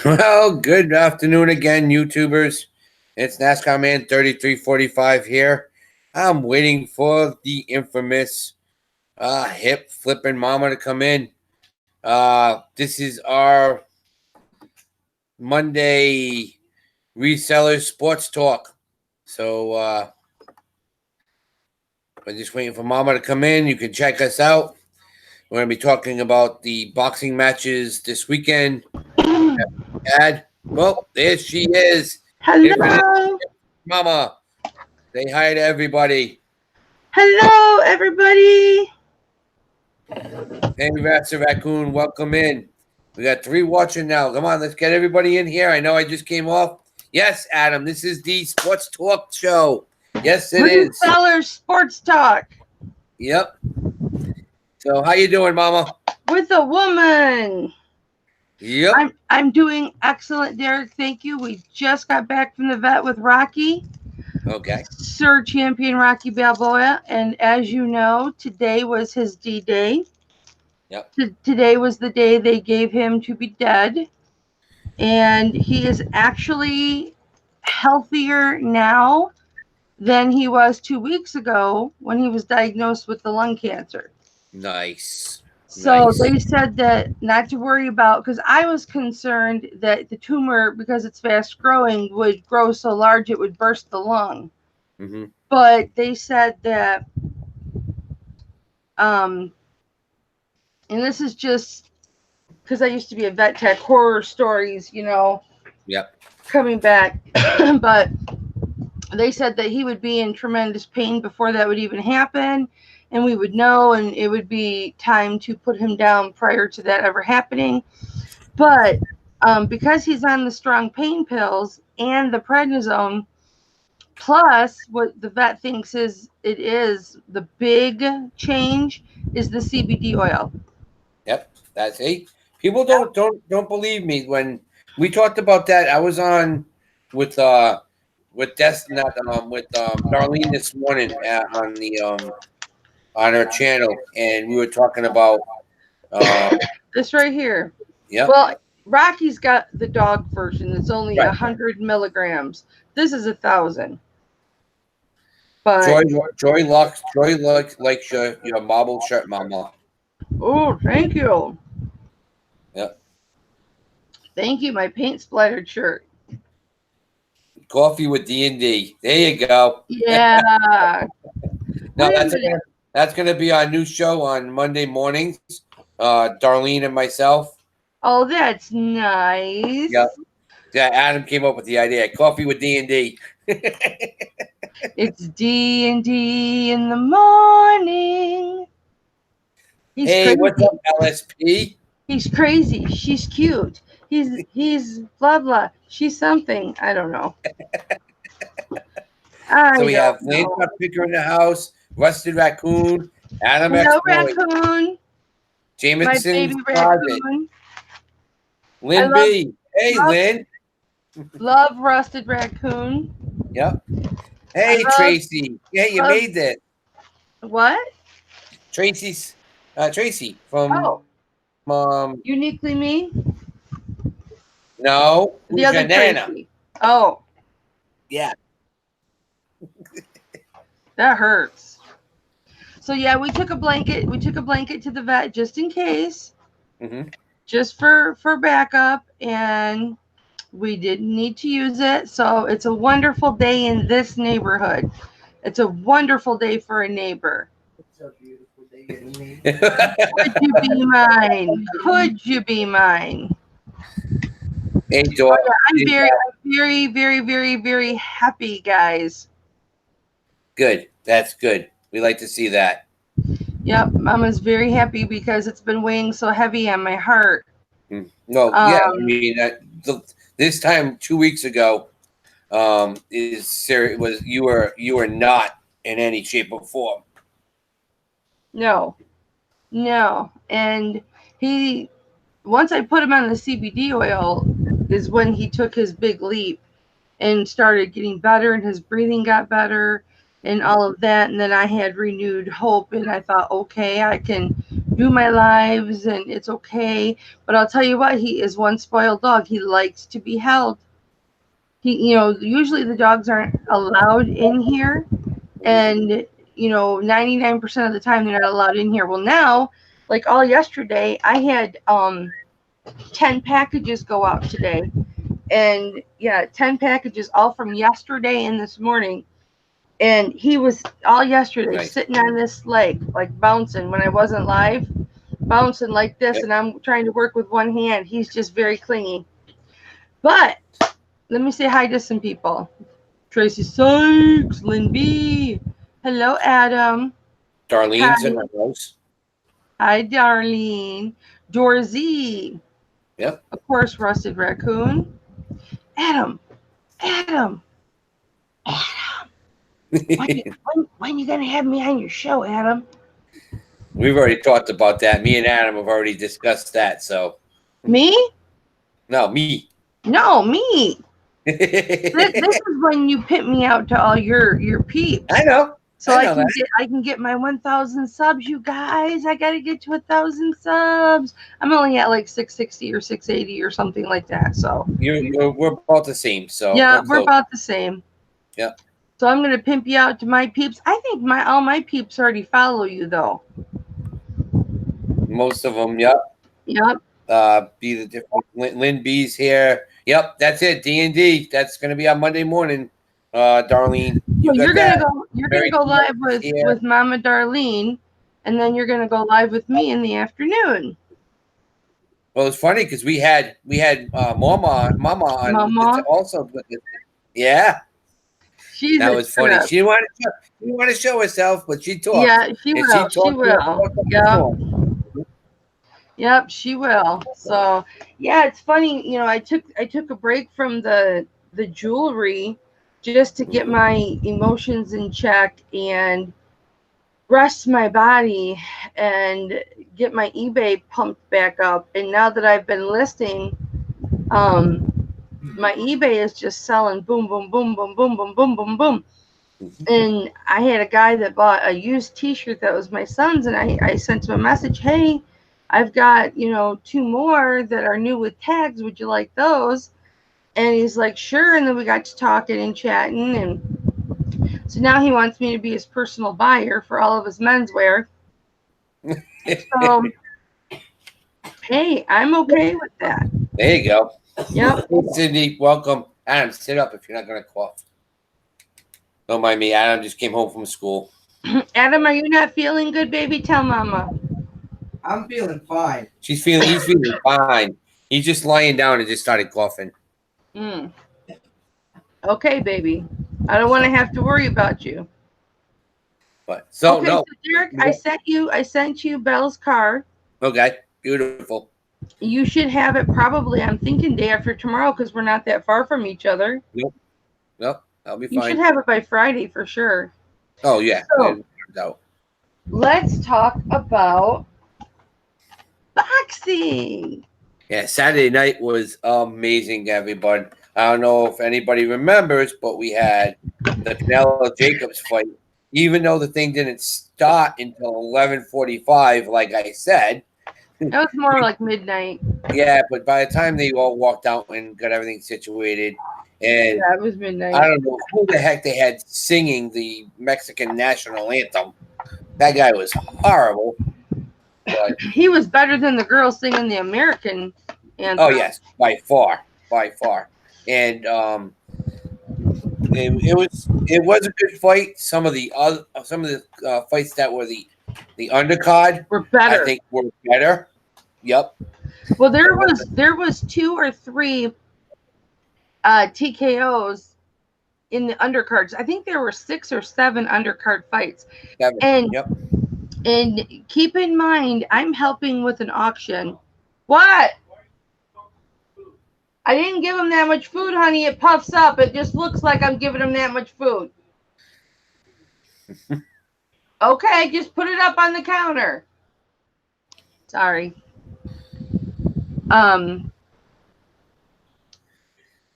Well, good afternoon again, YouTubers. It's NASCAR Man 3345 here. I'm waiting for the infamous hip flipping mama to come in. This is our Monday resellers sports talk. So we're just waiting for mama to come in. You can check us out. We're going to be talking about the boxing matches this weekend. Dad, well, there she is. Infinite Hello. Mama. Say hi to everybody. Hello, everybody. Hey, Master Raccoon, welcome in. We got three watching now. Come on, let's get everybody in here. I know I just came off. Yes, Adam, this is the Sports Talk Show. Yes, it is. Resellers Sports Talk Yep. So, how you doing, Mama? with a woman. Yep. I'm doing excellent, Derek. Thank you. We just got back from the vet with Rocky, Okay. Sir Champion Rocky Balboa. And as you know, today was his D Day. Yep. Today was the day they gave him to be dead. And he is actually healthier now than he was 2 weeks ago when he was diagnosed with the lung cancer. Nice. So Nice. they said that not to worry about, because I was concerned that the tumor, because it's fast growing, would grow so large it would burst the lung. Mm-hmm. But they said that, um, and this is just because I used to be a vet tech, horror stories, Yep. coming back. But they said that he would be in tremendous pain before that would even happen, and we would know, and it would be time to put him down prior to that ever happening. But because he's on the strong pain pills and the prednisone, plus what the vet thinks is the big change is the CBD oil. Yep. That's it. People don't believe me when we talked about that. I was on with Des not with Darlene this morning on the on her channel, and we were talking about um This right here. yep, Well, Rocky's got the dog version. It's only right. 100 milligrams. This is 1,000. Joy But likes your marble shirt, Mama. oh, thank you, Yep. thank you. My paint splattered shirt. Coffee with D&D. There you go. Yeah. No, Wait a minute. that's gonna be our new show on Monday mornings. Darlene and myself. Oh, that's nice. Yep. Yeah, Adam came up with the idea. Coffee with D&D. It's D&D in the morning. He's Hey, what's crazy. up, LSP? He's crazy. She's cute. He's blah blah. She's something. I don't know. So I we have don't know. Lancelot Picker in the house, Rusted Raccoon, Adam X. Hello, Boyd, raccoon. My Jameson baby Closet, raccoon. I Lynn B. Hey, love Lynn. love rusted raccoon. Yep. I Hey, Tracy. Yeah, you love made that. what? Tracy's Tracy from Oh, uniquely me. no, The who's your other nana? Tracy. Oh, Yeah. that hurts. So yeah, we took a blanket. We took a blanket to the vet just in case, Mm-hmm. just for backup, and we didn't need to use it. So it's a wonderful day in this neighborhood. It's a wonderful day for a neighbor. Could you be mine? Could you be mine? Hey, Oh Dor. yeah, I'm very happy, guys. Good. That's good. We like to see that. Yep, Mama's very happy because it's been weighing so heavy on my heart. No, yeah. I Um, mean, this time 2 weeks ago, is serious. Was you were not in any shape or form. no, no, and he once I put him on the CBD oil is when he took his big leap and started getting better, and his breathing got better and all of that. And then I had renewed hope, and I thought, okay, I can do my lives, and it's okay. But I'll tell you what, he is one spoiled dog. He likes to be held. Usually the dogs aren't allowed in here, and 99% of the time they're not allowed in here. Well, now, like all yesterday, I had 10 packages go out today, and 10 packages all from yesterday and this morning. And he was all yesterday sitting on this leg, like bouncing when I wasn't live, bouncing like this, and I'm trying to work with one hand. He's just very clingy. But let me say hi to some people. Tracy Sykes, Lynn B. Hello, Adam. Darlene's in the house. Hi, Darlene. Dorzy. Yep. Of course, Rusted Raccoon. Adam. When you gonna have me on your show, Adam? We've already talked about that. Me and Adam have already discussed that. So me? No, me. No, me. This is when you pit me out to all your peeps. I know. So I can get my 1,000 subs, you guys. I gotta get to 1,000 subs. I'm only at like 660 or 680 or something like that. So we're about the same. So yeah, we're about the same. Yeah. So I'm gonna pimp you out to my peeps. I think all my peeps already follow you though. Most of them, yep. Yep. Be the different. Lynn B's here. Yep, that's it. D&D. That's gonna be on Monday morning. Darlene. You're gonna go live with Mama Darlene, and then you're gonna go live with me in the afternoon. Well, it's funny because we had Mama on also. Yeah. That was funny. She didn't want to show herself, but she talked. Yeah, she will. She will. Yep, she will. So yeah, it's funny. I took a break from the jewelry just to get my emotions in check and rest my body and get my eBay pumped back up. And now that I've been listing, my eBay is just selling boom, boom, boom, boom, boom, boom, boom, boom, boom. And I had a guy that bought a used t-shirt that was my son's, and I sent him a message, hey, I've got 2 more that are new with tags, would you like those? And he's like, sure. And then we got to talking and chatting, and so now he wants me to be his personal buyer for all of his menswear. So hey, I'm okay with that. There you go. Yep. Cindy, welcome. Adam, sit up if you're not going to cough. Don't mind me. Adam just came home from school. Adam, are you not feeling good, baby? Tell Mama. I'm feeling fine. He's feeling fine. He's just lying down and just started coughing. Okay, baby. I don't want to have to worry about you. But so Derek, I sent you Belle's card. Okay, beautiful. You should have it probably, I'm thinking, day after tomorrow because we're not that far from each other. Nope, I'll be fine. You should have it by Friday for sure. Oh, yeah. So, let's talk about boxing. Yeah, Saturday night was amazing, everybody. I don't know if anybody remembers, but we had the Canelo Jacobs fight. Even though the thing didn't start until 11:45, like I said. It was more like midnight. Yeah, but by the time they all walked out and got everything situated, and yeah, it was midnight. I don't know who the heck they had singing the Mexican national anthem. That guy was horrible. But he was better than the girl singing the American anthem. Oh yes, by far. And it was a good fight. Some of the fights that were the undercard were better. I think were better. Yep. Well, there was 2 or 3 TKOs in the undercards. I think there were 6 or 7 undercard fights. 7. And keep in mind, I'm helping with an auction. What? I didn't give him that much food, honey. It puffs up. It just looks like I'm giving him that much food. Okay, just put it up on the counter. Sorry.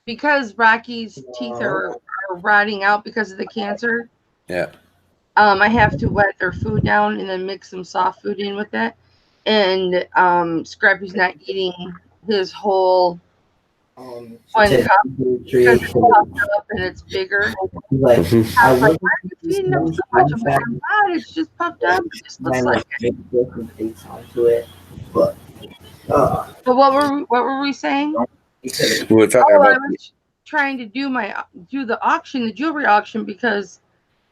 Because Rocky's teeth are rotting out because of the cancer. Yeah. I have to wet their food down and then mix some soft food in with it. and Scrappy's not eating his whole She one said, cup because it's "Trade puffed up and it's bigger. like, I I was like, wasn't why are you feeding him so much? I'm like, I'm not. It's just puffed up. It just looks and like like it. different things onto it, but But what were we saying? he said, We were talking Oh, I about was trying to do the auction, the jewelry auction, because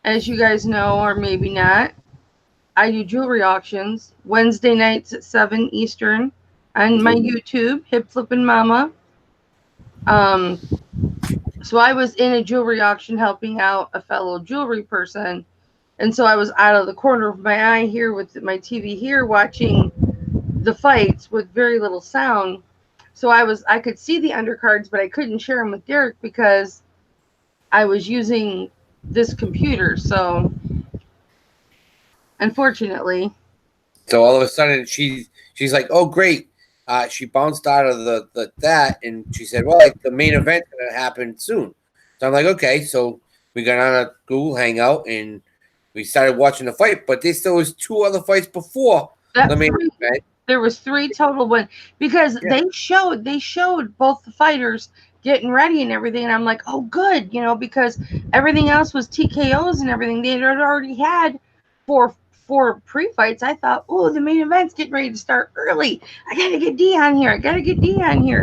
as you guys know, or maybe not, I do jewelry auctions Wednesday nights at 7 Eastern on my YouTube, Hip Flippin' Mama. So I was in a jewelry auction helping out a fellow jewelry person. And so I was out of the corner of my eye here with my TV here watching the fights with very little sound. So I could see the undercards, but I couldn't share them with Derek because I was using this computer. So unfortunately, so all of a sudden she's like, oh great. She bounced out of the that and she said, well, like the main event's gonna happen soon. So I'm like, okay. So we got on a Google Hangout and we started watching the fight, but there still was two other fights before that the main three, event. there was three total win because Yeah. they showed both the fighters getting ready and everything, and I'm like, oh good, because everything else was TKOs and everything. They had already had four pre-fights. I thought, oh, the main event's getting ready to start early. I gotta get D on here. I gotta get D on here.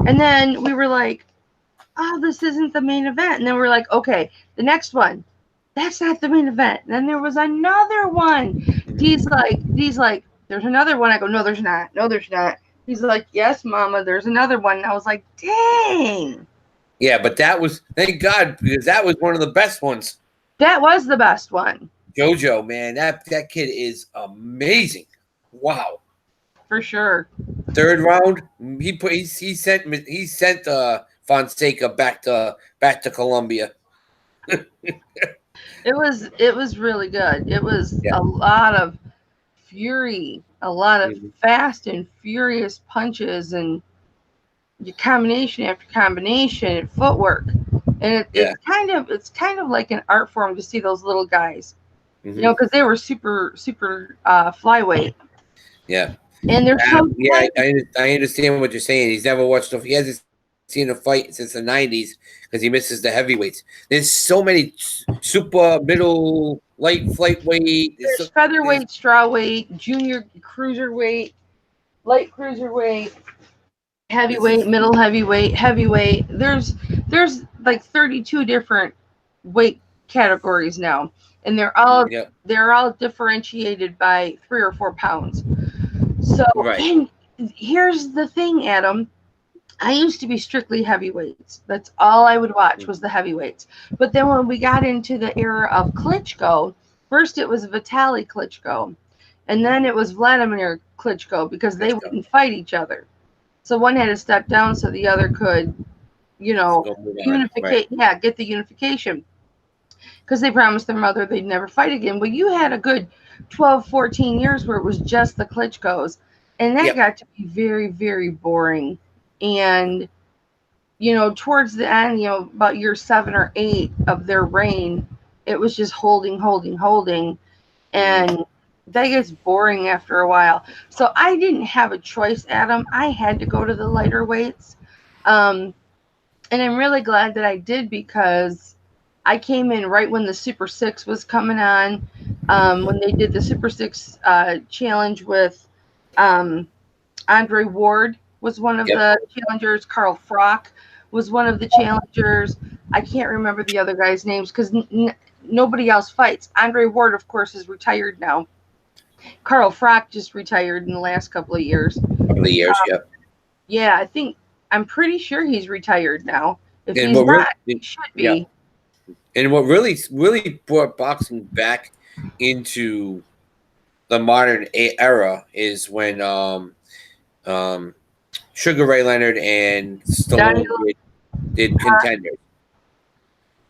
And then we were like, oh, this isn't the main event. And then we're like, okay, the next one, that's not the main event. And then there was another one. D's like, there's another one. I go, no, there's not. No, there's not. He's like, yes, Mama, there's another one. And I was like, dang. Yeah, but that was thank God because that was one of the best ones. That was the best one. JoJo, man, that kid is amazing. Wow. For sure. Third round, he sent Fonseca back to Colombia. It was really good. It was Yeah. a lot of fury, a lot of fast and furious punches and combination after combination and footwork. And Yeah. it's kind of like an art form to see those little guys, Mhm. because they were super flyweight. Yeah. And there's some Yeah, I understand what you're saying. He's never watched. He hasn't seen a fight since the '90s because he misses the heavyweights. There's so many super middle light flyweight. there's featherweight, strawweight, junior cruiserweight, light cruiserweight, heavyweight, middle heavyweight, heavyweight. There's like 32 different weight categories now, and Yeah. they're all differentiated by 3 or 4 pounds. So, Right. and here's the thing, Adam. I used to be strictly heavyweights. That's all I would watch was the heavyweights. But then when we got into the era of Klitschko, first it was Vitaly Klitschko, and then it was Vladimir Klitschko because they wouldn't fight each other. So one had to step down so the other could, Go move on. Right. get the unification. Because they promised their mother they'd never fight again. Well, you had a good 12, 14 years where it was just the Klitschkos. And that Yep. got to be very, very boring. And, towards the end, about year 7 or 8 of their reign, it was just holding. And that gets boring after a while. So I didn't have a choice, Adam. I had to go to the lighter weights. And I'm really glad that I did because I came in right when the Super 6 was coming on, when they did the Super 6 challenge with Andre Ward was one of the challengers. Carl Frock was one of the challengers. I can't remember the other guys' names because nobody else fights. Andre Ward, of course, is retired now. Carl Frock just retired in the last couple of years. Couple of years. Yep. Yeah, I'm pretty sure he's retired now. If And he's what not, really, he should be. yeah. And what really brought boxing back into the modern era is when Sugar Ray Leonard and Stallone did Contenders.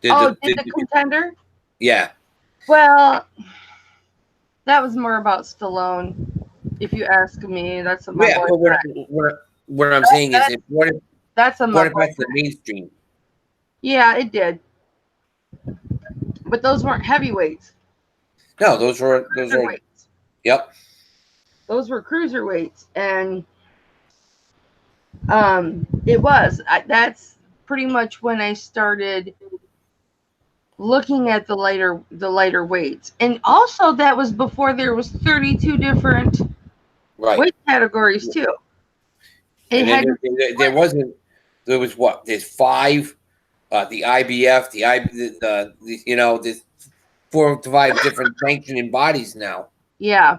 Did the Contender? Yeah. Well, that was more about Stallone. If you ask me, that's a Yeah, but what I'm saying is it brought it that's a back to the mainstream. Yeah, it did. But those weren't heavyweights. No, those were Weights. yep. Those were cruiserweights, and that's pretty much when I started looking at the lighter weights. And also that was before there was 32 different Right. weight categories too. It And had then there wasn't. There was what? There's 5. The IBF, there's 4 to 5 different sanctioning bodies now. yeah.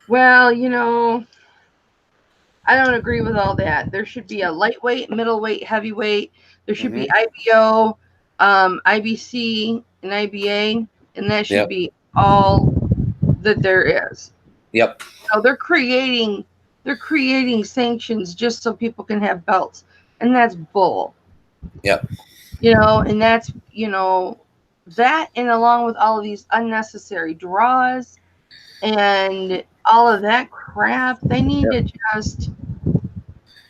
Well, I don't agree with all that. There should be a lightweight, middleweight, heavyweight. There should be IBO, IBC, and IBA, and that should be all that there is. Yep. So they're creating sanctions just so people can have belts, and that's bull. Yep. And that's that, and along with all of these unnecessary draws and all of that crap, they need to just.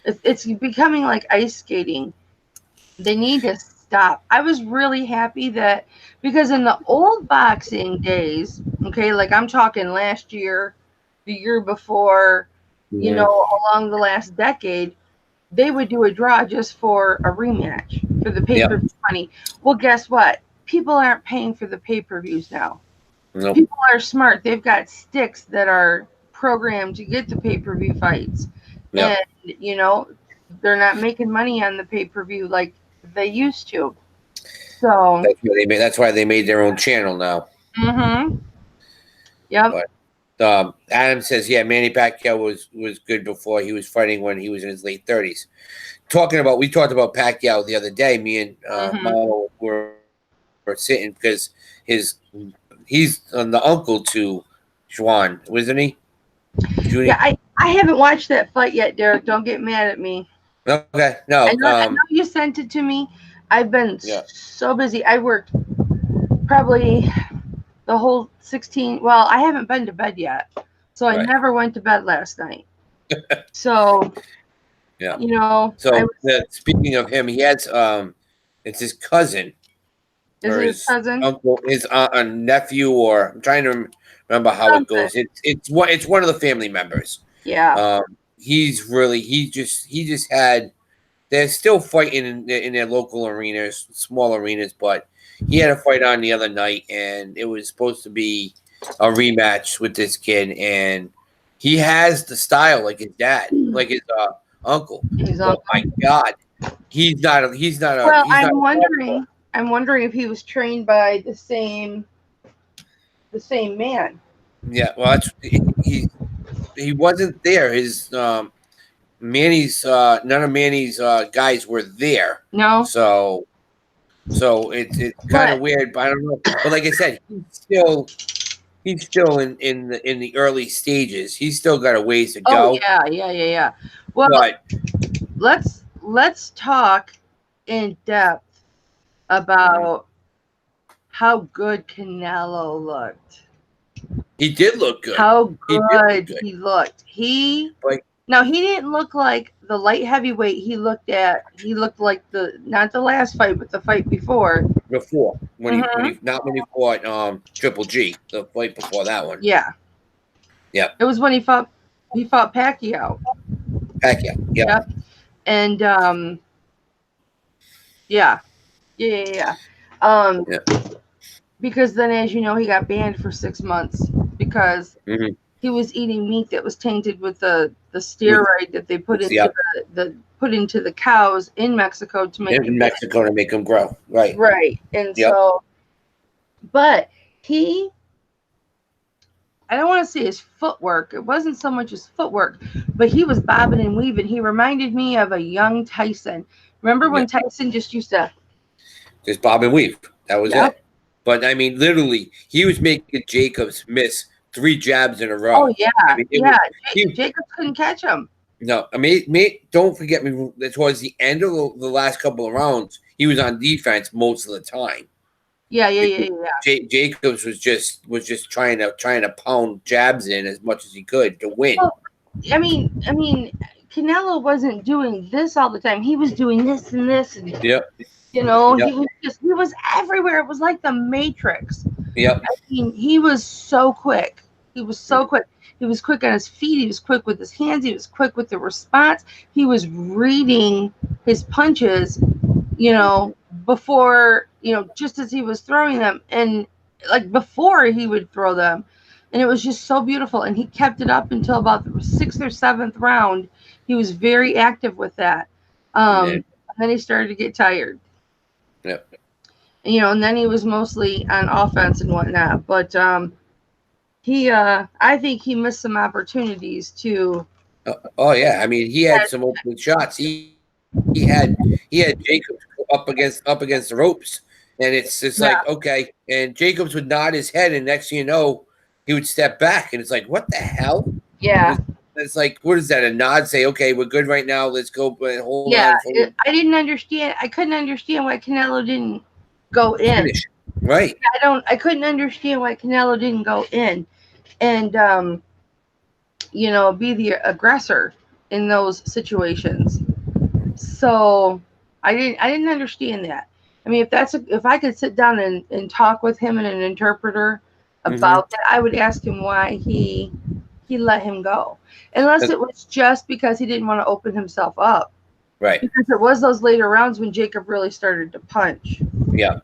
It's becoming like ice skating. They need to stop. I was really happy that, because in the old boxing days, okay, like I'm talking last year, the year before, along the last decade, they would do a draw just for a rematch for the pay-per-view money. Well, guess what? People aren't paying for the pay-per-views now. Nope. People are smart. They've got sticks that are programmed to get the pay-per-view fights. Yep. And, they're not making money on the pay-per-view like they used to. So that's why they made their own channel now. Mm-hmm. Yep. But Adam says, yeah, Manny Pacquiao was good before he was fighting when he was in his late 30s. We talked about Pacquiao the other day. Me and Mama were sitting because he's the uncle to Juan, wasn't he? Yeah, I haven't watched that fight yet, Derek. Don't get mad at me. Okay, no. I know you sent it to me. I've been so busy. I worked probably the whole 16. Well, I haven't been to bed yet, so I never went to bed last night. So, So speaking of him, he has it's his cousin. Is it his cousin? Uncle, his nephew, or I'm trying to remember how it goes. It's one of the family members. Yeah. He just had. They're still fighting in their local arenas, small arenas, but he had a fight on the other night, and it was supposed to be a rematch with this kid, and he has the style like his dad, like his uncle. Oh my God, he's not. Well, I'm wondering if he was trained by the same man. Yeah, well, he wasn't there. His Manny's none of Manny's guys were there. No. So it's kind of weird, but I don't know. But like I said, he's still in the early stages. He's still got a ways to go. Oh yeah. Well, let's talk in depth about how good Canelo looked. He did look good. How good he looked. He didn't look like the light heavyweight he looked like not the last fight, but the fight before. When he fought Triple G, the fight before that one. Yeah. Yeah. It was when he fought Pacquiao. Yeah. Yep. And yeah. Because then, as you know, he got banned for 6 months because he was eating meat that was tainted with the steroid that they put into the cows in Mexico to make them grow. Right. Right. And so, but I don't want to say his footwork. It wasn't so much his footwork, but he was bobbing and weaving. He reminded me of a young Tyson. Remember when Tyson just used to just bob and weave? That was it. But I mean, literally, he was making Jacobs miss 3 jabs in a row. Oh yeah, Jacobs couldn't catch him. No, I mean, don't forget me. Towards the end of the last couple of rounds, he was on defense most of the time. Yeah. Jacobs was just trying to pound jabs in as much as he could to win. Well, I mean, Canelo wasn't doing this all the time. He was doing this and this, and he was everywhere. It was like the Matrix. Yep. I mean, he was so quick. He was so quick. He was quick on his feet. He was quick with his hands. He was quick with the response. He was reading his punches, before, just as he was throwing them, and like before he would throw them. And it was just so beautiful. And he kept it up until about the sixth or seventh round. He was very active with that. And then he started to get tired. Yep. And then he was mostly on offense and whatnot. But I think he missed some opportunities to. Oh yeah, I mean he had some open shots. He had Jacobs up against the ropes, and it's just like okay, and Jacobs would nod his head, and next thing you know, he would step back, and it's like what the hell? Yeah. It's like what is that? A nod? Say okay, we're good right now. Let's go. But hold on. I didn't understand. I couldn't understand why Canelo didn't go in. Finish. Right. I couldn't understand why Canelo didn't go in, and be the aggressor in those situations. So I didn't understand that. I mean, if I could sit down and talk with him and an interpreter about that, I would ask him why he let him go, unless it was just because he didn't want to open himself up. Right. Because it was those later rounds when Jacob really started to punch. Yeah.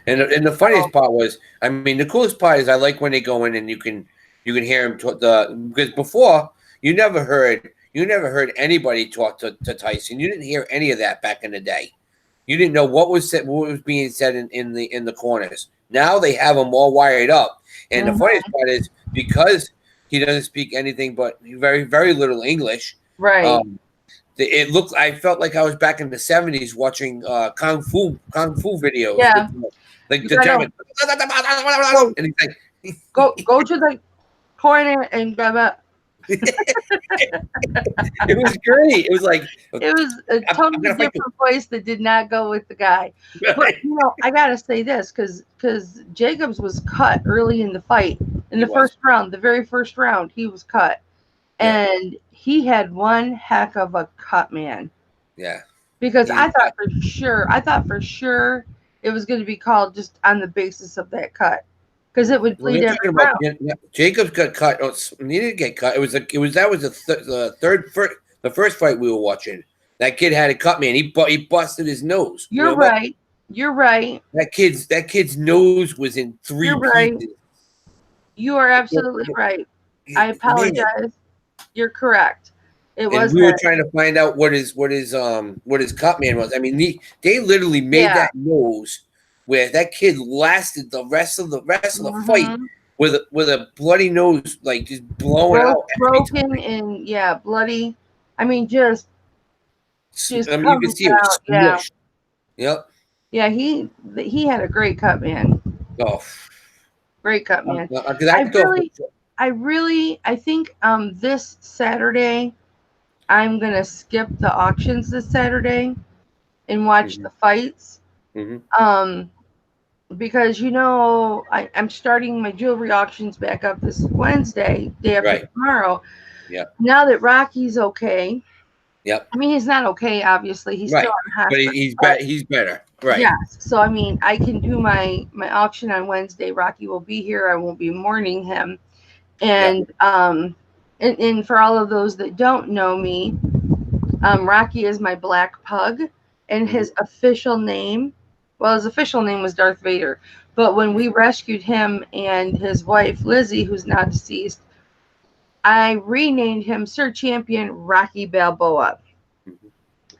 And the funniest part was, I mean, the coolest part is I like when they go in and you can hear him because before you never heard anybody talk to Tyson. You didn't hear any of that back in the day. You didn't know what was being said in the corners. Now they have them all wired up, and the funniest part is because he doesn't speak anything but very very little English. Right. It looked. I felt like I was back in the 70s watching kung fu videos. Yeah. Like the German, and he's like, go to the corner and grab up. It was great. It was like it was a totally different voice that did not go with the guy. But I gotta say this because Jacobs was cut early in the fight. In the first round, the very first round, he was cut, and he had one heck of a cut, man. Yeah. Because I thought for sure it was going to be called just on the basis of that cut. Because it would bleed every round. Jacobs got cut. He didn't get cut. The first fight we were watching. That kid had a cut, man. He busted his nose. You're right. You're right. That kid's nose was in three You're pieces. Right. You are absolutely right. I apologize. Man. You're correct. We were trying to find out what his cut man was. I mean, they literally made that nose where that kid lasted the rest of the fight with a bloody nose, like just blowing out, broken and bloody. I mean, just I mean, you can see it was smushed. Yep. Yeah, he had a great cut, man. Oh, great cut, man. I think this Saturday I'm gonna skip the auctions this Saturday and watch the fights. Because I'm starting my jewelry auctions back up this Wednesday, day after tomorrow. Yeah. Now that Rocky's okay. Yep. I mean, he's not okay, obviously. He's still on hospital. But he's better. Right. Yes. So I mean, I can do my auction on Wednesday. Rocky will be here. I won't be mourning him. And and for all of those that don't know me, Rocky is my black pug, and his official name was Darth Vader. But when we rescued him and his wife Lizzie, who's now deceased, I renamed him Sir Champion Rocky Balboa.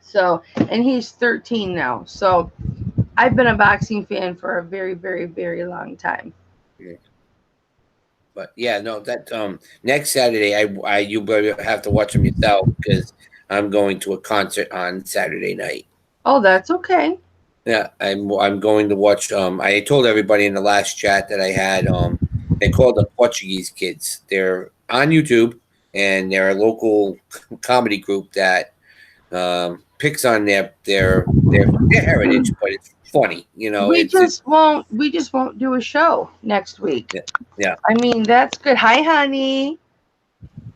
So, and he's 13 now. So, I've been a boxing fan for a very, very, very long time. Yeah. But that next Saturday, you have to watch him yourself because I'm going to a concert on Saturday night. Oh, that's okay. Yeah, I'm going to watch. I told everybody in the last chat that I had. They call the Portuguese Kids. They're on YouTube, and they're a local comedy group that picks on their heritage, but it's funny, We just won't do a show next week. Yeah. I mean, that's good. Hi, honey.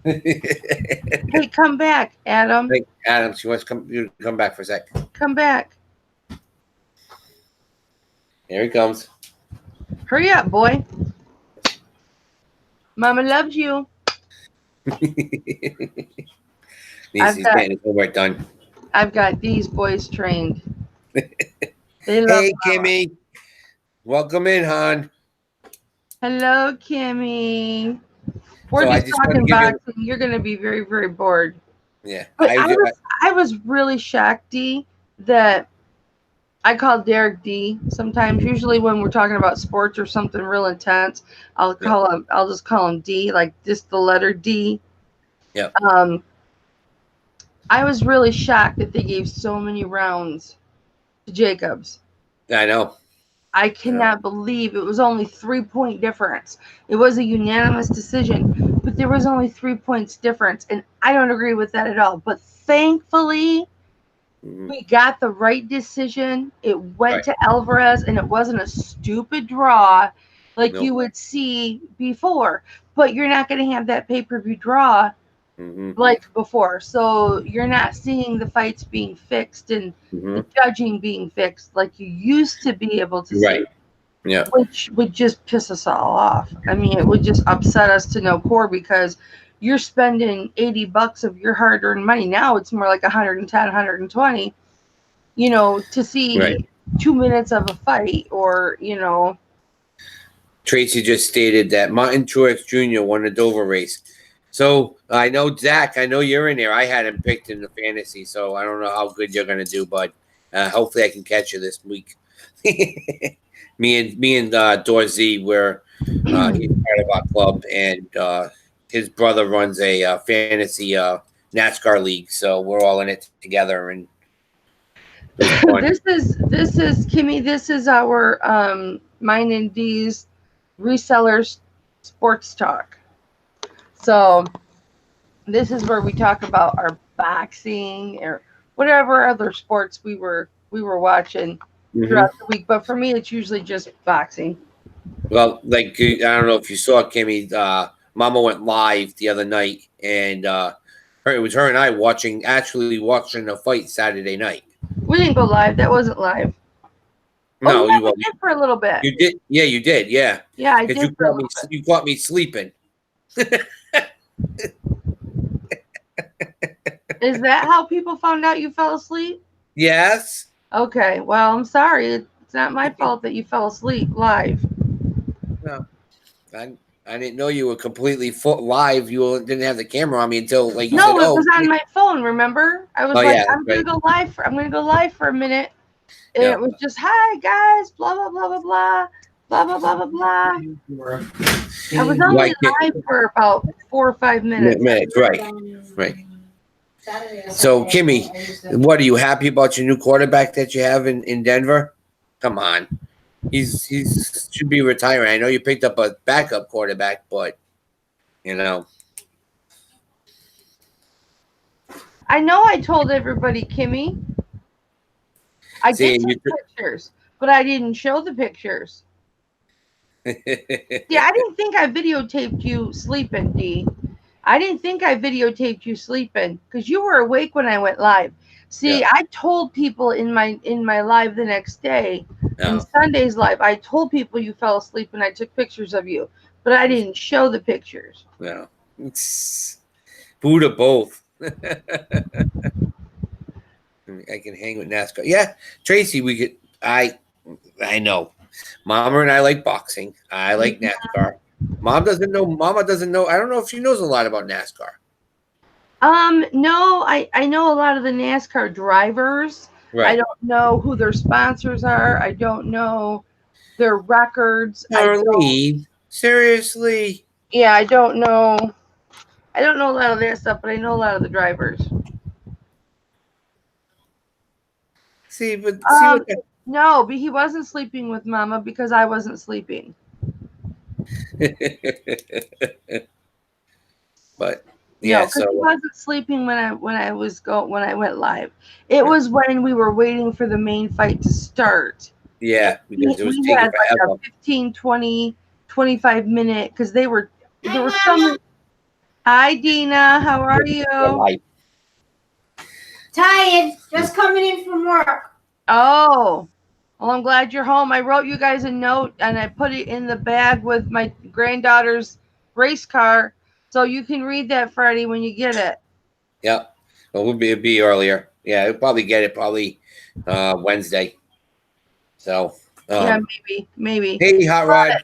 Hey, come back, Adam. Hey, Adam, she wants to come back for a sec. Come back. Here he comes. Hurry up, boy. Mama loves you. He's getting his homework done. I've got these boys trained. They love Hey, Mama. Kimmy. Welcome in, hon. Hello, Kimmy. We're So I just just want to talking give you, boxing. You're gonna be very, very bored. yeah. But I was really shocked, D, that I call Derek D sometimes. Usually when we're talking about sports or something real intense, Yeah. I'll just call him D, like just the letter D. Yeah. I was really shocked that they gave so many rounds to Jacobs. I know. I cannot believe it was only 3 point difference. It was a unanimous decision, but there was only 3 points difference, and I don't agree with that at all. But thankfully, we got the right decision. It went to Alvarez, and it wasn't a stupid draw like you would see before. But you're not going to have that pay-per-view draw like before. So you're not seeing the fights being fixed and the judging being fixed like you used to be able to see. Yeah. Which would just piss us all off. I mean, it would just upset us to no core because you're spending $80 of your hard-earned money. Now it's more like 110, 120, to see 2 minutes of a fight or, Tracy just stated that Martin Truex Jr. won the Dover race. So I know, Zach, I know you're in there. I had him picked in the fantasy, so I don't know how good you're going to do, but hopefully I can catch you this week. me and Dorsey, where he's part of our club, and his brother runs a fantasy NASCAR league, so we're all in it together. And this is Kimmy. This is our mine and D's resellers sports talk. So this is where we talk about our boxing or whatever other sports we were watching throughout the week. But for me, it's usually just boxing. Well, like, I don't know if you saw Kimmy. Mama went live the other night, and it was her and I actually watching the fight Saturday night. We didn't go live. That wasn't live. No, we did for a little bit. You did, yeah, you did, yeah. Yeah, I did. You caught me sleeping. Is that how people found out you fell asleep? Yes. Okay. Well, I'm sorry. It's not my fault that you fell asleep live. No, I didn't know you were completely live. You didn't have the camera on me until like you said. No, it was on my phone. Remember? I was I'm gonna go live. I'm gonna go live for a minute, and it was just, "Hi guys, blah blah blah blah blah, blah blah blah blah blah." I was only live for about 4 or 5 minutes. Right. So, Kimmy, what are you happy about your new quarterback that you have in Denver? Come on. He's should be retiring. I know you picked up a backup quarterback, but I know I told everybody, Kimmy. I did take pictures, but I didn't show the pictures. Yeah, I didn't think I videotaped you sleeping, D. I didn't think I videotaped you sleeping because you were awake when I went live. See, I told people in my live the next day, in Sunday's live, I told people you fell asleep and I took pictures of you, but I didn't show the pictures. No. Boo to both. I can hang with NASCAR. Yeah, Tracy, we could. I know. Mama and I like boxing. I like NASCAR. Mama doesn't know. I don't know if she knows a lot about NASCAR. No, I know a lot of the NASCAR drivers. Right. I don't know who their sponsors are. I don't know their records. Darlene, seriously? Yeah, I don't know. I don't know a lot of that stuff, but I know a lot of the drivers. No, but he wasn't sleeping with Mama because I wasn't sleeping. But yeah, so he wasn't sleeping when I went live. It was when we were waiting for the main fight to start. Yeah, because we had like a 15, 20, 25 minute because there were some. Hi, Dina. How are you? Tired. Just coming in from work. Oh, well, I'm glad you're home. I wrote you guys a note and I put it in the bag with my granddaughter's race car. So you can read that Friday when you get it. Yep. Well, it'll be earlier. Yeah, we'll probably get it Wednesday. So, Yeah, maybe. hey, Hot But,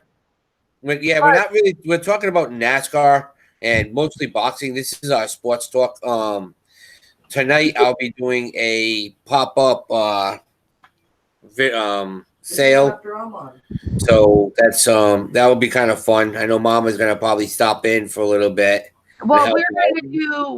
Rod. Yeah, we're not really. We're talking about NASCAR and mostly boxing. This is our sports talk. Tonight I'll be doing a pop up sale. So that will be kind of fun. I know Mama's gonna probably stop in for a little bit. well, help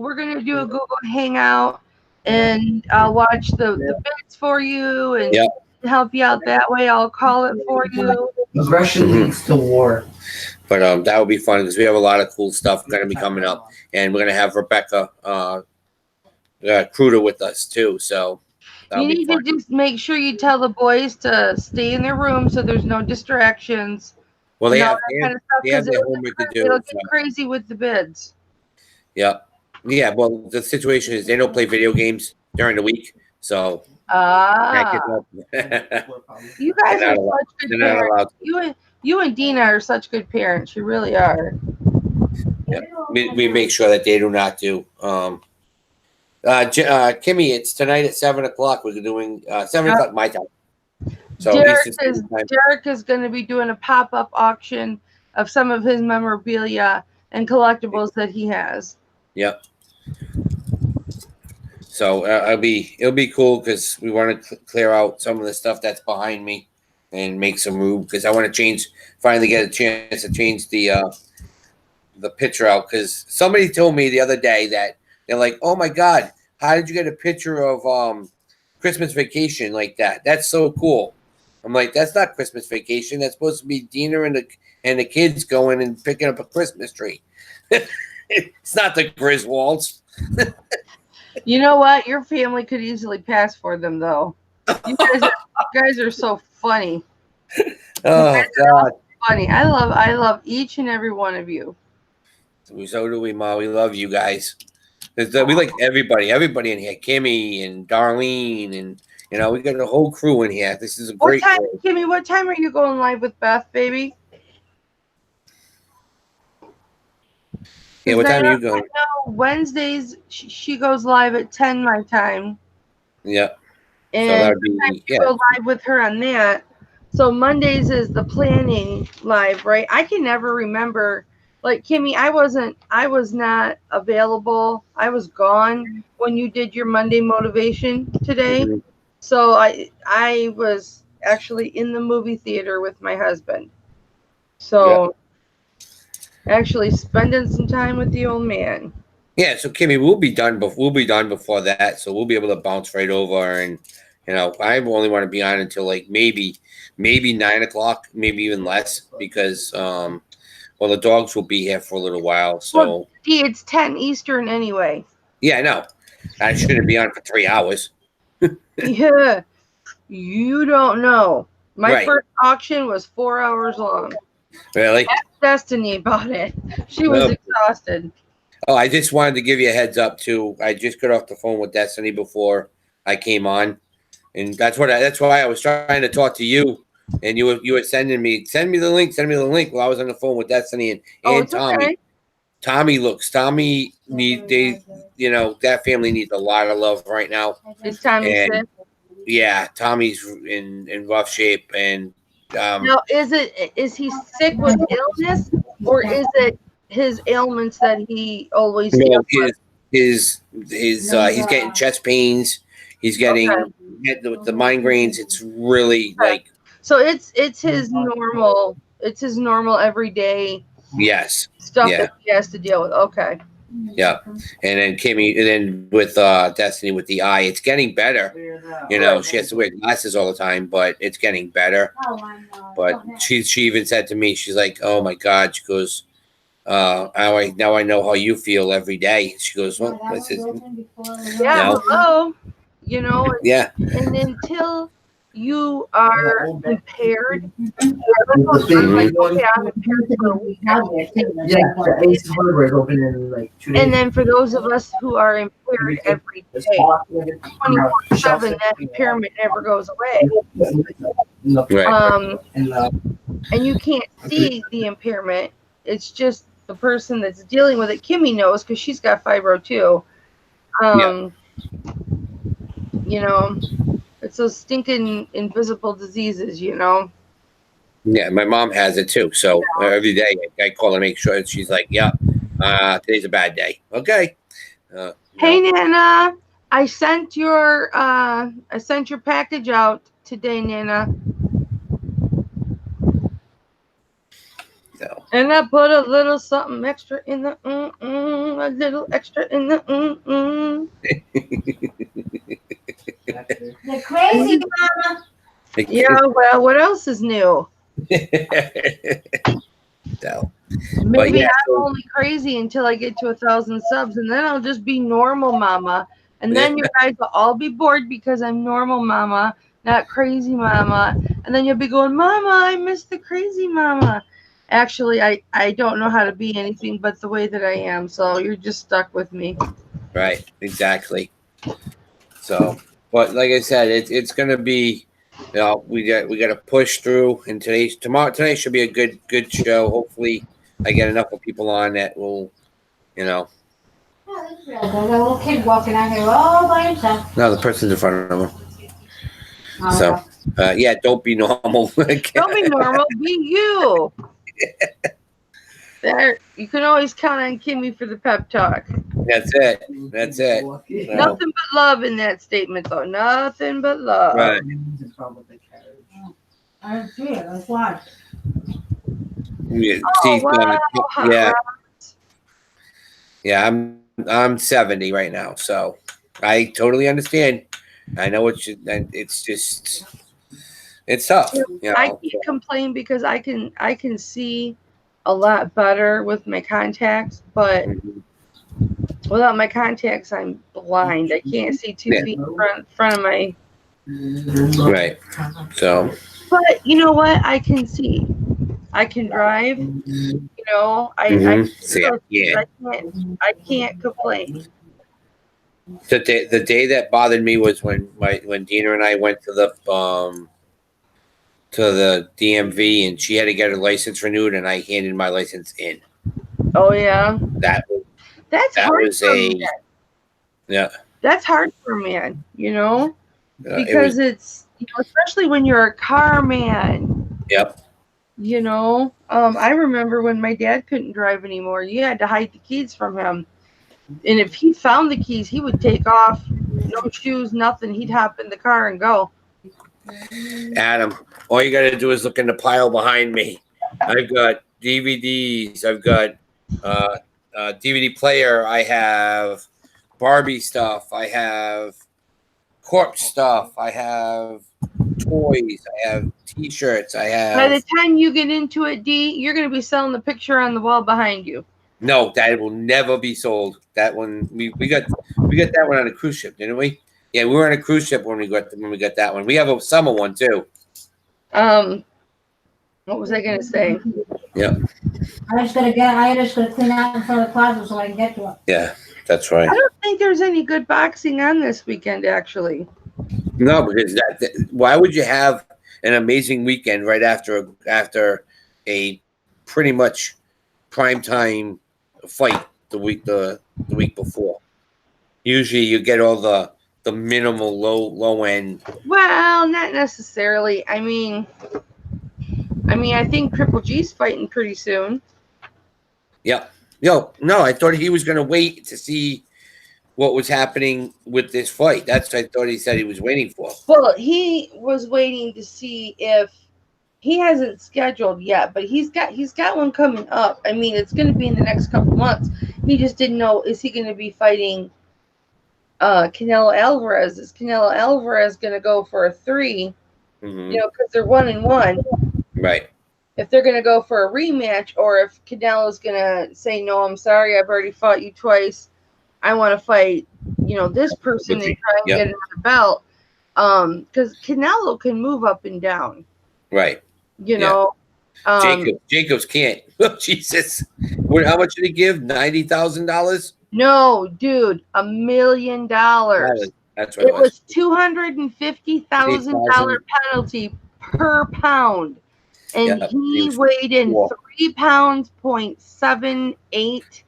we're gonna do a Google Hangout, and I'll watch the bids for you and Yep. help you out that way. I'll call it for you. Aggression leads to war. But that would be fun because we have a lot of cool stuff going to be coming up, and we're going to have Rebecca Kruder with us too. So that'll You be need fun. to just make sure you tell the boys to stay in their room so there's no distractions. Well, they and all have that kind of stuff, they have 'cause their homework to do. it'll get So. crazy with the bids. Yep. Yeah. Well, the situation is they don't play video games during the week, so that gets up. You guys They're are not allowed- such good they're not parents. allowed. You and Dina are such good parents. You really are. We make sure that they do not do. Kimmy, it's tonight at 7:00. We're doing 7:00 my time. So Derek is going to be doing a pop-up auction of some of his memorabilia and collectibles that he has. Yep. So it'll be cool because we want to clear out some of the stuff that's behind me and make some room because I want to finally get a chance to change the picture out because somebody told me the other day that they're like, oh my God, how did you get a picture of Christmas Vacation like that? That's so cool. I'm like, that's not Christmas Vacation. That's supposed to be Dina and the kids going and picking up a Christmas tree. It's not the Griswolds. You know what? Your family could easily pass for them, though. You guys are so funny. Oh God. Funny. I love each and every one of you. So do we, Ma. We love you guys. We like everybody in here. Kimmy and Darlene, and we got a whole crew in here. This is a great crew. Kimmy, what time are you going live with Beth, baby? Yeah, what time are you going? Wednesdays she goes live at 10 my time. Yeah. And so that would be go live with her on that. So Mondays is the planning live, right? I can never remember. Like Kimmy, I was not available. I was gone when you did your Monday motivation today. Mm-hmm. So I was actually in the movie theater with my husband. So actually spending some time with the old man. Yeah, so Kimmy, we'll be done before that, so we'll be able to bounce right over, and I only want to be on until like maybe 9:00, maybe even less, because the dogs will be here for a little while. So it's 10 Eastern anyway. Yeah, I know. I shouldn't be on for 3 hours. Yeah, you don't know. My first auction was 4 hours long. Really? Ask Destiny about it. She was exhausted. Oh, I just wanted to give you a heads up too. I just got off the phone with Destiny before I came on, and that's why I was trying to talk to you, and you were send me the link. While I was on the phone with Destiny and Tommy. Okay. Tommy that family needs a lot of love right now. Is Tommy sick? Yeah, Tommy's in rough shape, and now is he sick with illness, or is it his ailments that he always he's getting chest pains. He's getting with the migraines. It's really so it's his normal. It's his normal everyday stuff that he has to deal with. Okay. Yeah, and then Kimmy, and then with Destiny with the eye, it's getting better. She has to wear glasses all the time, but it's getting better. But she even said to me, she's like, "Oh my God," she goes, now I know how you feel every day. She goes, "Well, this is hello." Yeah. And until you are impaired, and then for those of us who are impaired every day, 24/7, that impairment never goes away. Right. And you can't see the impairment. It's just the person that's dealing with it, Kimmy, knows because she's got fibro too. You know, it's those stinking invisible diseases, you know. Yeah, my mom has it too. So every day I call her to make sure that she's like, yeah, today's a bad day. Okay. Hey, Nana, I sent your package out today, Nana. No. And I put a little something extra in the a little extra in the The crazy mama. Yeah, well, what else is new? So, Maybe yeah, I'm only crazy until I get to 1,000 subs, and then I'll just be normal mama. And then you guys will all be bored because I'm normal mama, not crazy mama. And then you'll be going, Mama, I miss the crazy mama. Actually, I don't know how to be anything but the way that I am, so you're just stuck with me. right, exactly. So, but like I said, it's gonna be, we got to push through. And today should be a good show. Hopefully, I get enough of people on that will, Oh, that's real good. A little kid walking out here all by himself. No, the person's in front of him. Oh, So, yeah, don't be normal. Don't be normal, be you. There, you can always count on Kimmy for the pep talk. That's it. That's it. So, Nothing but love in that statement, though. Nothing but love. right. I don't see it. Let's watch. Yeah, Oh, wow. yeah, yeah. I'm 70 right now, so I totally understand. I know it's just it's tough. You know, I can't complain because I can see a lot better with my contacts, but without my contacts, I'm blind. I can't see 2 feet in front of my. right. So, but you know what? I can see. I can drive. You know, I can't complain. The day that bothered me was when Dina and I went to the DMV and she had to get her license renewed and I handed my license in. Oh yeah. That's hard was for a man. Yeah. That's hard for a man, you know, because it's especially when you're a car man. Yep. You know, I remember when my dad couldn't drive anymore. You had to hide the keys from him, and if he found the keys, he would take off, no shoes, nothing. He'd hop in the car and go. Adam, all you got to do is look in the pile behind me. I've got DVDs. I've got DVD player. I have Barbie stuff. I have corpse stuff. I have toys. I have T-shirts. I have. By the time you get into it, D, you're going to be selling the picture on the wall behind you. No, that will never be sold. That one we got that one on a cruise ship, didn't we? Yeah, we were on a cruise ship when we got that one. We have a summer one too. What was I going to say? Yeah. I just gotta clean out in front of the closet so I can get to it. Yeah, that's right. I don't think there's any good boxing on this weekend, actually. No, because why would you have an amazing weekend right after a pretty much primetime fight the week before? Usually you get all the minimal low end. Well, not necessarily. I mean, I think Triple G's fighting pretty soon. Yeah. No, I thought he was going to wait to see what was happening with this fight. That's what I thought he said he was waiting for. Well, he was waiting to see if he hasn't scheduled yet, but he's got one coming up. I mean, it's going to be in the next couple months. He just didn't know, is he going to be fighting Canelo Alvarez? Is Canelo Alvarez going to go for a 3? Mm-hmm. You know, because they're 1-1. Right. If they're going to go for a rematch, or if Canelo's going to say, no, I'm sorry, I've already fought you twice. I want to fight, this person and try and get another belt. Because Canelo can move up and down. Right. You know. Jacobs can't. Oh, Jesus. How much did he give? $90,000? No, dude, $1 million. That's what it was. $250,000 penalty per pound. and Yeah, he he was weighed in 4 3 pounds, 0.78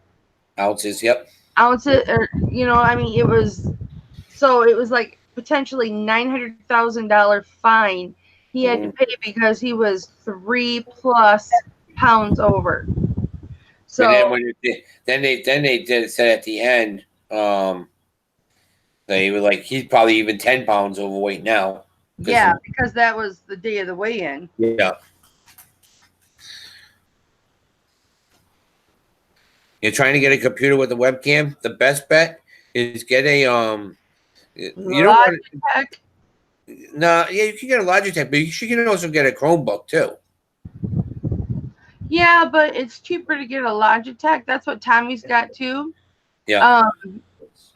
ounces. Yep. ounces. Or, I mean, it was like potentially $900,000 fine he had to Mhm. pay because he was 3+ pounds over. So And then when they did said at the end, they were like he's probably even 10 pounds overweight now. yeah, because that was the day of the weigh-in. Yeah. You're trying to get a computer with a webcam. The best bet is get a You don't want Logitech. no. Yeah, you can get a Logitech, but you can also get a Chromebook too. Yeah, but it's cheaper to get a Logitech. That's what Tommy's got too. Yeah,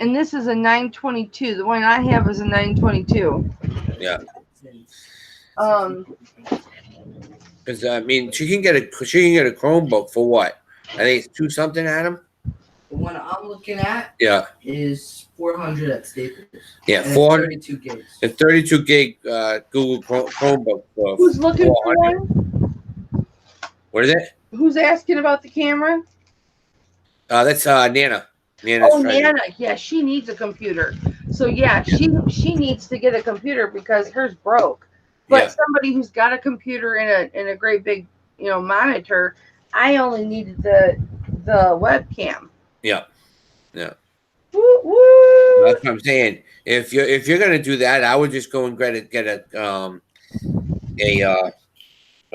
And this is a 922. The one I have is a 922. yeah. Um, Because I mean, she can get a Chromebook for what? I think it's 2 something, Adam. The one I'm looking at Yeah, is 400 at Staples. yeah. And it's 400. 32 gigs. It's 32 gig Google Chromebook for who's looking for 400. one? What is it? Who's asking about the camera? That's Nana. Nana's Oh, trying. Nana. Yeah, she needs a computer. So yeah, she needs to get a computer because hers broke. But Yeah. somebody who's got a computer and a great big monitor, I only needed the webcam. Yeah. Yeah. Woo, woo. That's what I'm saying. If you're gonna do that, I would just go and get a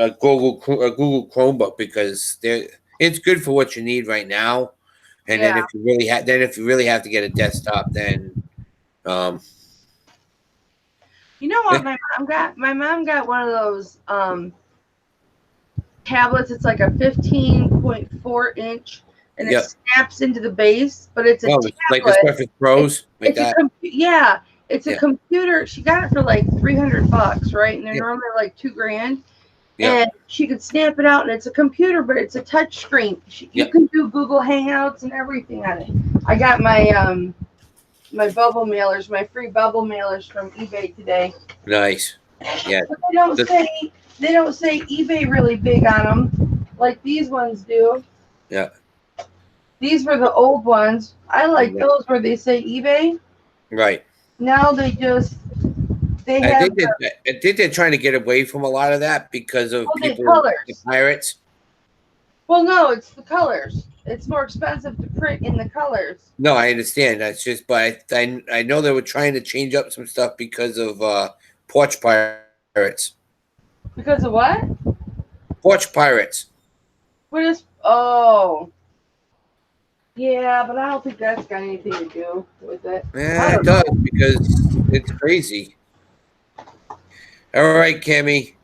Google Chromebook because it's good for what you need right now. And then Yeah. if you really have to get a desktop, then You know what my mom got? My mom got one of those tablets. It's like a 15.4 inch, and Yep. it snaps into the base, but it's a tablet. like the Surface Pros, like It's that. it's a Yeah. computer. She got it for like $300, right? And they're Yeah. normally like $2,000. Yeah. And she could snap it out, and it's a computer, but it's a touch screen. You Yeah. can do Google Hangouts and everything on it. I got my my bubble mailers, my free bubble mailers from eBay today. Nice. Yeah. But they don't say eBay really big on them, like these ones do. Yeah. These were the old ones. I like those where they say eBay. Right. Now they I have think they're trying to get away from a lot of that because of the people, colors. the pirates. Well, no, it's the colors. It's more expensive to print in the colors. No, I understand. That's just, but I know they were trying to change up some stuff because of porch pirates. Because of what? Porch pirates. What is? Oh, yeah, but I don't think that's got anything to do with it. Yeah, it does because it's crazy. All right, Kimmy.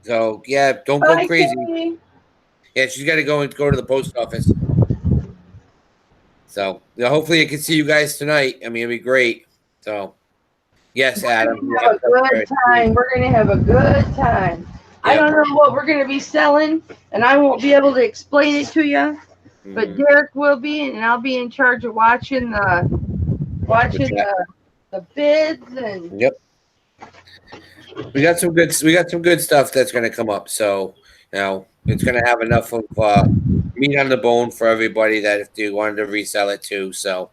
So yeah, don't go Bye, crazy. Kimmy. Yeah, she's got to go to the post office. So hopefully I can see you guys tonight. I mean, it'd be great. So yes, Adam. Have a good time. We're gonna have a good time. I don't know what we're gonna be selling, and I won't be able to explain it to you. But Derek will be, and I'll be in charge of watching the bids and. Yep. We got some good stuff that's going to come up. So it's going to have enough of meat on the bone for everybody that if they wanted to resell it too. So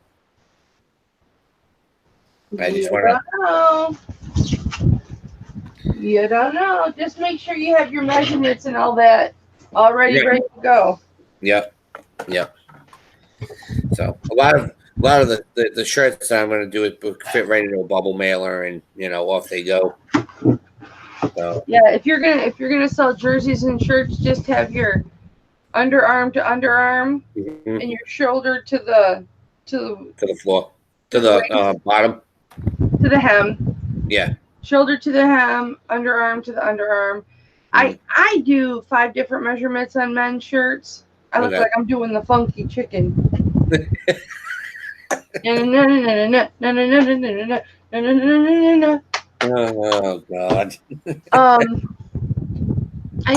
I just want to. You don't know. Just make sure you have your measurements and all that already ready to go. Yep. Yep. So a lot of the shirts that I'm going to do it fit right into a bubble mailer, and off they go. So yeah, if you're gonna sell jerseys and shirts, just have your underarm to underarm and your shoulder to the floor, to the bottom, to the hem. Yeah. Shoulder to the hem, underarm to the underarm. I do 5 different measurements on men's shirts. I look like I'm doing the funky chicken. Oh God. I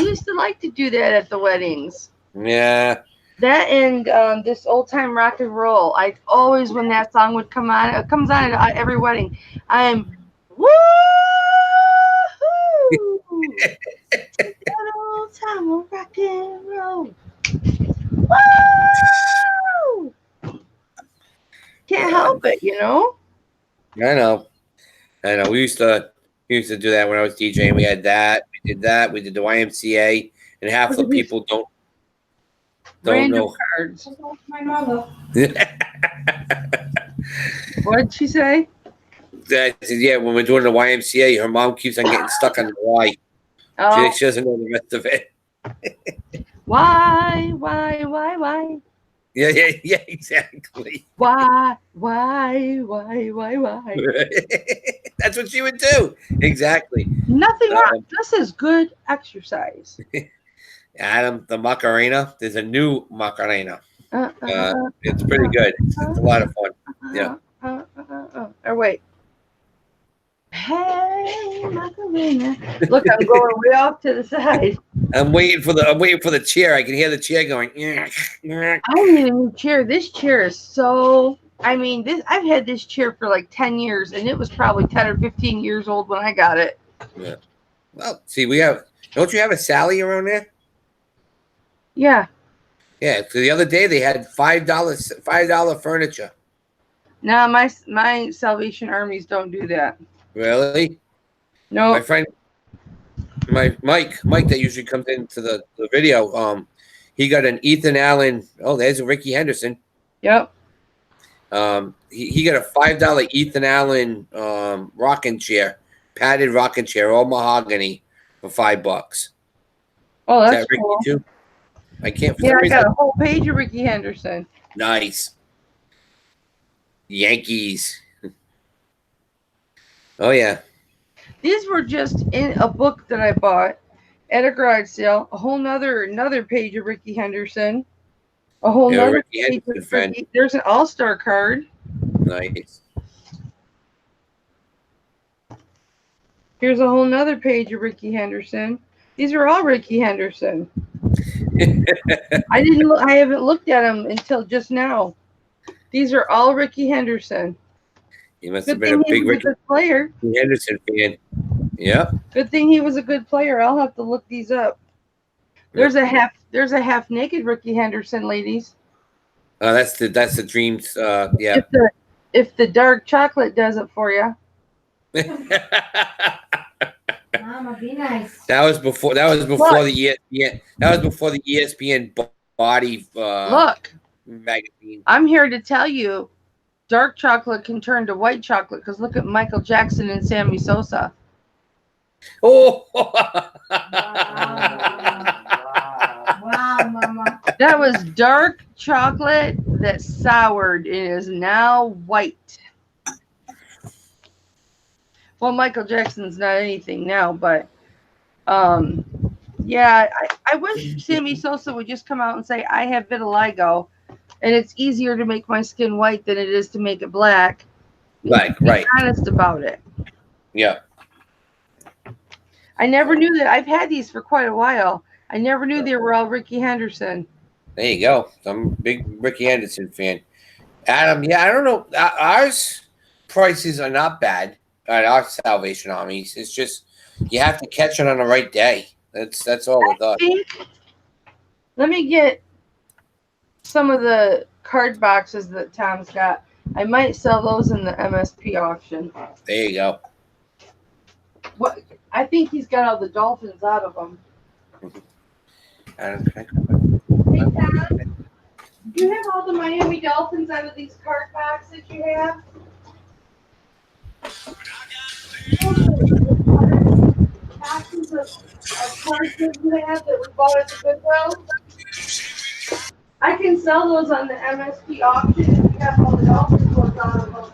used to like to do that at the weddings. Yeah. That and this old time rock and roll. I always, when that song would come on, it comes on at every wedding. I'm woo. time of rock and roll. Woo! Can't help it, you know. I know. We used to do that when I was DJing. We had that. We did that. We did the YMCA, and half the people don't Random know. cards. My mother. What'd she say? Yeah, when we're doing the YMCA, her mom keeps on getting stuck on the Y. Oh, She doesn't know the rest of it. why? Yeah, exactly. Why? That's what she would do. Exactly. Nothing wrong. This is good exercise. Adam, the Macarena. There's a new Macarena. It's pretty good. It's a lot of fun. Yeah. Or wait. Hey, Macarena. Look, I'm going way off to the side. I'm waiting for the chair. I can hear the chair going. I need a new chair. This chair is so. I mean, I've had this chair for like 10 years, and it was probably 10 or 15 years old when I got it. Yeah. Well, see, don't you have a Sally around there? Yeah. Yeah. So the other day they had $5 furniture. No, my Salvation Armies don't do that. Really? No. My friend, Mike that usually comes into the video. He got an Ethan Allen. Oh, there's a Ricky Henderson. Yep. He got a $5 Ethan Allen rocking chair, padded rocking chair, all mahogany, for $5. Oh, Is that's that Ricky cool. too? I can't. Yeah, I got a whole page of Ricky Henderson. Nice. Yankees. Oh yeah. These were just in a book that I bought at a garage sale. A whole another page of Ricky Henderson. A whole Yeah, nother Ricky page Henderson of fan. Ricky. There's an All-Star card. Nice. Here's a whole nother page of Ricky Henderson. These are all Ricky Henderson. I haven't looked at them until just now. These are all Ricky Henderson. He must Good have been a thing he big was a Ricky good player. Henderson fan. Yeah. Good thing he was a good player. I'll have to look these up. There's a half naked Ricky Henderson, ladies. That's the dreams. Yeah. If the dark chocolate does it for you. Mama, be nice. That was before the ESPN. That was before the ESPN body Look, magazine. I'm here to tell you, dark chocolate can turn to white chocolate because look at Michael Jackson and Sammy Sosa. Oh. Wow, Mama. That was dark chocolate that soured and is now white. Well, Michael Jackson's not anything now, but yeah, I wish Sammy Sosa would just come out and say, I have vitiligo, and it's easier to make my skin white than it is to make it black. Right. Be honest about it. Yeah. I never knew that. I've had these for quite a while. I never knew they were all Ricky Henderson. There you go. I'm a big Ricky Henderson fan. Adam, yeah, I don't know. Ours prices are not bad at our Salvation Armies. It's just you have to catch it on the right day. That's all with us. Let me get some of the card boxes that Tom's got. I might sell those in the MSP auction. There you go. What? I think he's got all the dolphins out of them. Do you have all the Miami Dolphins out of these card boxes you have? Boxes of cards that you have that we bought at the Goodwill? I can sell those on the MSP auction if you have all the Dolphins ones out of them.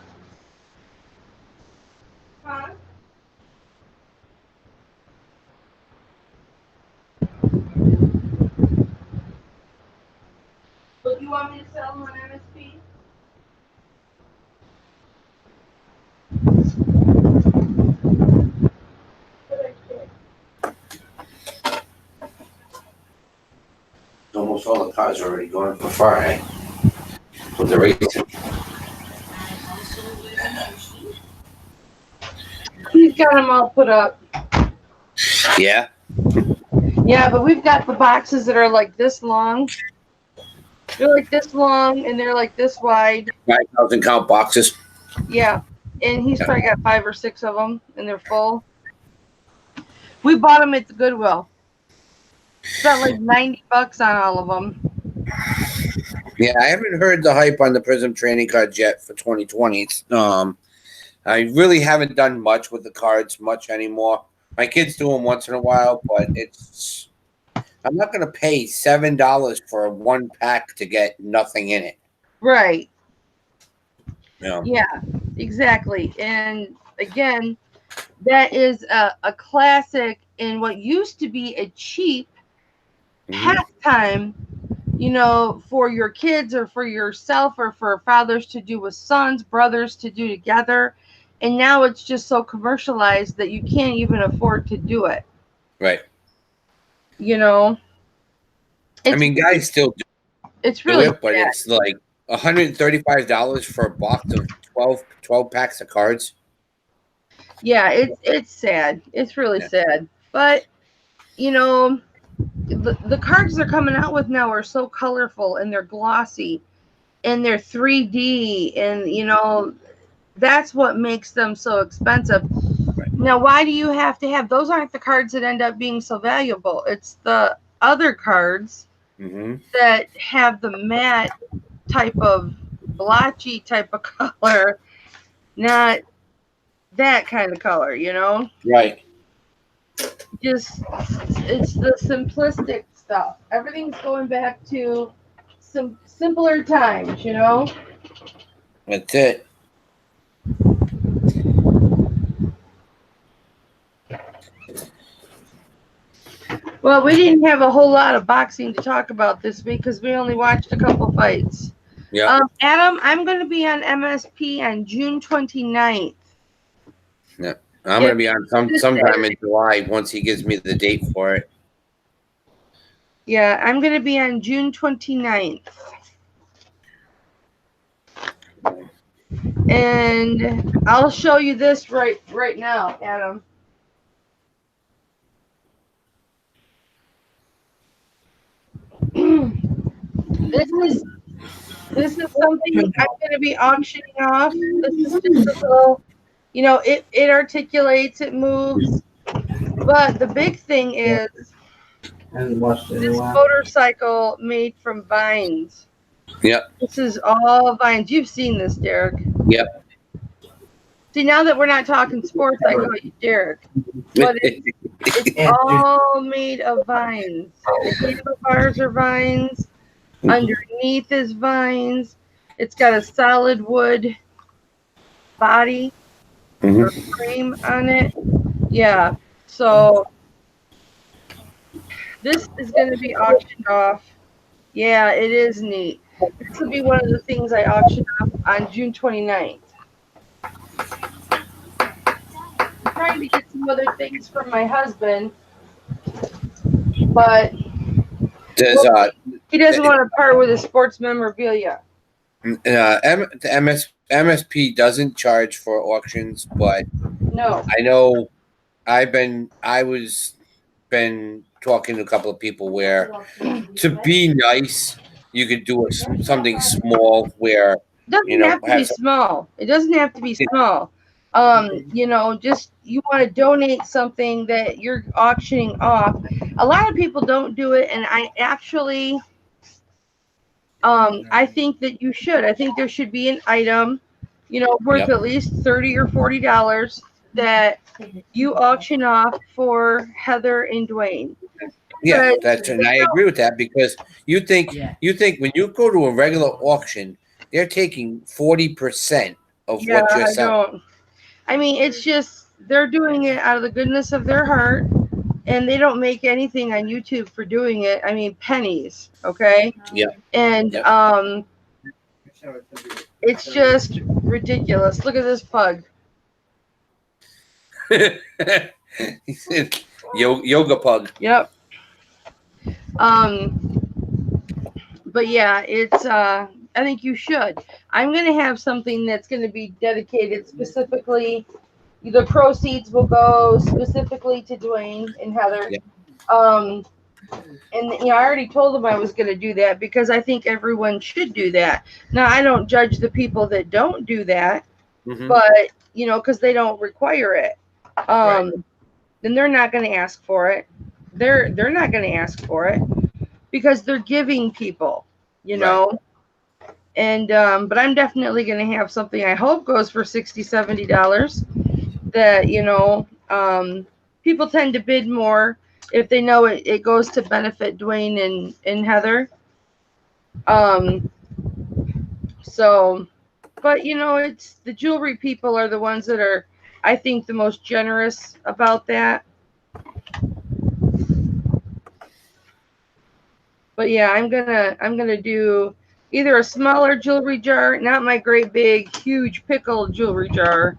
Huh? But you want me to sell them on MSP? Almost all the cars are already going for far, eh? With the racing. He's got them all put up. Yeah. Yeah, but we've got the boxes that are like this long. They're like this long and they're like this wide. 5,000 count boxes. Yeah, and he's Yeah. probably got 5 or 6 of them, and they're full. We bought them at the Goodwill. Spent like $90 on all of them. Yeah, I haven't heard the hype on the Prism trading cards yet for 2020. I really haven't done much with the cards much anymore. My kids do them once in a while, but I'm not going to pay $7 for a 1 pack to get nothing in it. Right. Yeah. Yeah, exactly. And again, that is a classic in what used to be a cheap pastime, for your kids or for yourself or for fathers to do with sons, brothers to do together. And now it's just so commercialized that you can't even afford to do it. Right. It's, I mean, guys still it's do really it, but sad. it's like $135 for a box of 12 packs of cards. Yeah, it's sad. It's really sad. But the cards they're coming out with now are so colorful and they're glossy and they're 3D, and that's what makes them so expensive. Right. Now, why do you have to have those? Aren't the cards that end up being so valuable. It's the other cards that have the matte type of blotchy type of color, not that kind of color, Right. just it's the simplistic stuff. Everything's going back to some simpler times, That's it. Well, we didn't have a whole lot of boxing to talk about this week because we only watched a couple fights. Yeah. Adam, I'm going to be on MSP on June 29th. Yeah. I'm going to be on sometime in July once he gives me the date for it. Yeah, I'm going to be on June 29th. And I'll show you this right now, Adam. This is something I'm going to be auctioning off. This is just a little, it articulates, it moves. But the big thing is this motorcycle made from vines. Yep. This is all vines. You've seen this, Derek. Yep. See, now that we're not talking sports, I call you Derek. But it's all made of vines. The handlebars are vines. Underneath is vines. It's got a solid wood body or frame on it. Yeah. So this is going to be auctioned off. Yeah, it is neat. This will be one of the things I auction off on June 29th. I'm trying to get some other things from my husband, but he doesn't want to part with his sports memorabilia. MSP doesn't charge for auctions, but No. I know I've been talking to a couple of people where to be nice, you could do something small where It doesn't have to be small. It doesn't have to be small. Just you want to donate something that you're auctioning off. A lot of people don't do it, and I actually I think that you should. I think there should be an item, worth at least $30 or $40 that you auction off for Heather and Dwayne. Yeah, and I agree with that because you think when you go to a regular auction, they're taking 40% of what you're selling. I mean, it's just they're doing it out of the goodness of their heart, and they don't make anything on YouTube for doing it. I mean, pennies, okay? Yeah. And it's just ridiculous. Look at this pug. He said, yoga pug. Yep. But yeah, it's I think you should. I'm gonna have something that's gonna be dedicated specifically. The proceeds will go specifically to Dwayne and Heather. Yeah. And I already told them I was going to do that because I think everyone should do that. Now, I don't judge the people that don't do that, but because they don't require it. Right. Then they're not going to ask for it. They're not going to ask for it because they're giving people, Right. And but I'm definitely going to have something I hope goes for $60-$70 that people tend to bid more if they know it goes to benefit Dwayne and Heather. So, but it's the jewelry people are the ones that are, I think, the most generous about that. But yeah, I'm gonna do either a smaller jewelry jar, not my great big huge pickle jewelry jar,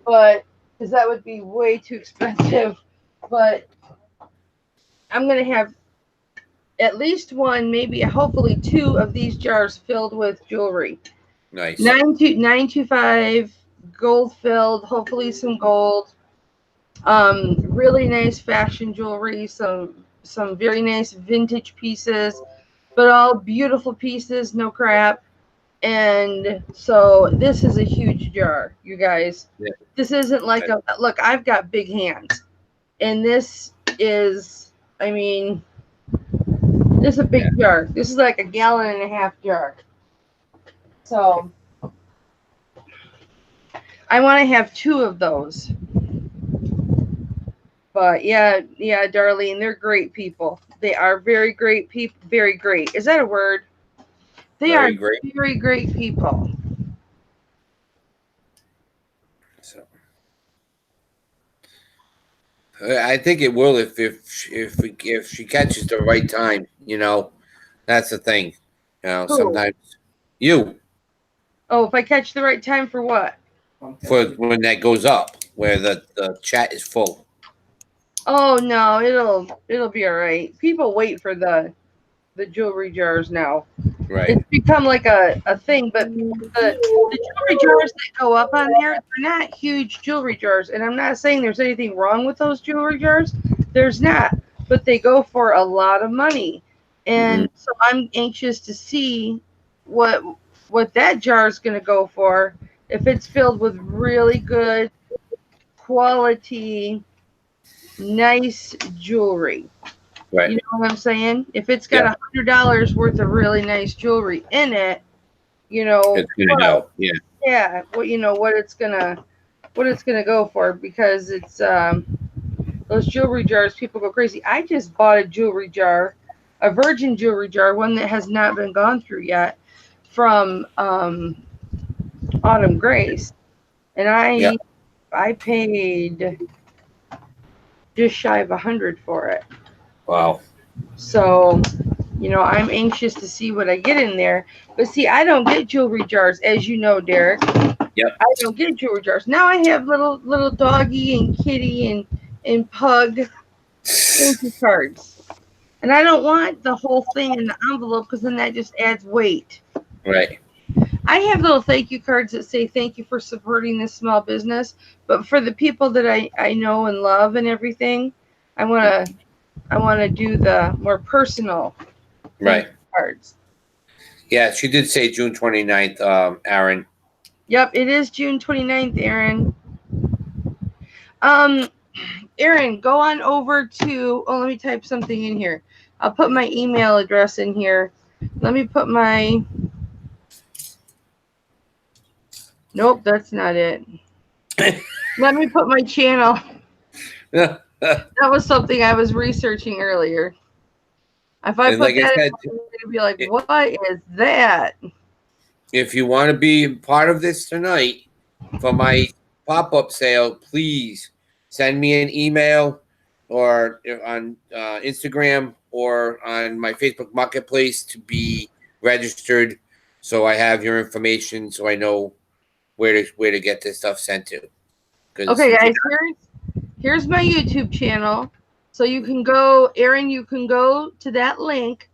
but because that would be way too expensive. But I'm gonna have at least one, maybe hopefully two of these jars filled with jewelry. Nice. 925 gold filled, hopefully some gold. Really nice fashion jewelry, some very nice vintage pieces, but all beautiful pieces, no crap. And so this is a huge jar, you guys. Yeah. This isn't like a look, I've got big hands. And this is, I mean, this is a big jar. This is like a 1.5 gallon jar. So I want to have two of those. But yeah, Darlene, they're great people. They are very great people. Very great. Is that a word? They Very are great. very great people. So I think it will if she catches the right time. That's the thing. Who? Sometimes you Oh, if I catch the right time for what? for when that goes up, where the chat is full. Oh no, it'll be all right. People wait for the jewelry jars now. Right. It's become like a thing, but the jewelry jars that go up on there, they're not huge jewelry jars. And I'm not saying there's anything wrong with those jewelry jars. There's not. But they go for a lot of money. And so I'm anxious to see what that jar is going to go for if it's filled with really good quality, nice jewelry. Right. You know what I'm saying? If it's got $100 worth of really nice jewelry in it, It's gonna go. Yeah. yeah, what it's gonna go for, because it's those jewelry jars, people go crazy. I just bought a jewelry jar, a virgin jewelry jar, one that has not been gone through yet, from Autumn Grace, and I paid just shy of 100 for it. Wow. So, I'm anxious to see what I get in there. But see, I don't get jewelry jars, as you know, Derek. Yep. I don't get jewelry jars. Now I have little doggy and kitty and pug thank you cards. And I don't want the whole thing in the envelope because then that just adds weight. Right. I have little thank you cards that say thank you for supporting this small business. But for the people that I know and love and everything, I want to do the more personal cards. Yeah, she did say June 29th, Aaron. Yep, it is June 29th, Aaron. Aaron, go on over to, let me type something in here. I'll put my email address in here. Let me put my, nope, that's not it. Let me put my channel. That was something I was researching earlier. If I put that in, I'm going to be like, what is that? If you want to be part of this tonight for my pop-up sale, please send me an email or on Instagram or on my Facebook Marketplace to be registered, so I have your information, so I know where to get this stuff sent to. Okay, guys, here's my YouTube channel. So you can go, Aaron, you can go to that link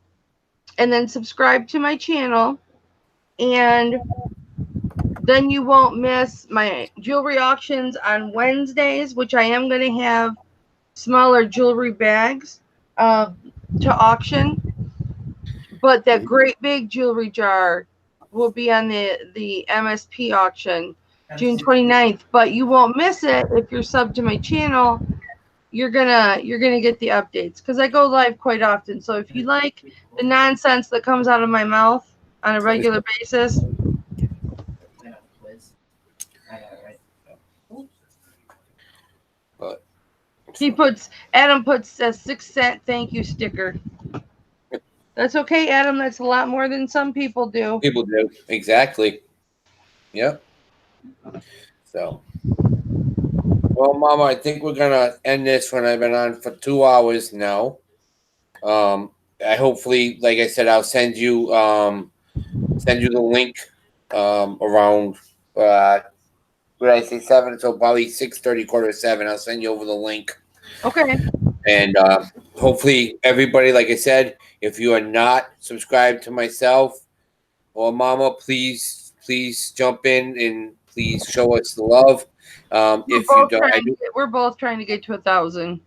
and then subscribe to my channel. And then you won't miss my jewelry auctions on Wednesdays, which I am going to have smaller jewelry bags. to auction, but that great big jewelry jar will be on the MSP auction June 29th. But you won't miss it if you're subbed to my channel. You're gonna get the updates because I go live quite often. So if you like the nonsense that comes out of my mouth on a regular basis, But Adam puts a 6-cent thank you sticker. That's okay, Adam. That's a lot more than some people do. people do exactly. Yep. So, well, Mama, I think we're gonna end this when I've been on for 2 hours now. I hopefully, like I said, I'll send you the link around what did I say 7? So probably 6:30, 6:45. I'll send you over the link. Okay. And hopefully everybody, like I said, if you are not subscribed to myself or Mama, please jump in and please show us the love. If you don't, we're both trying to get to 1,000.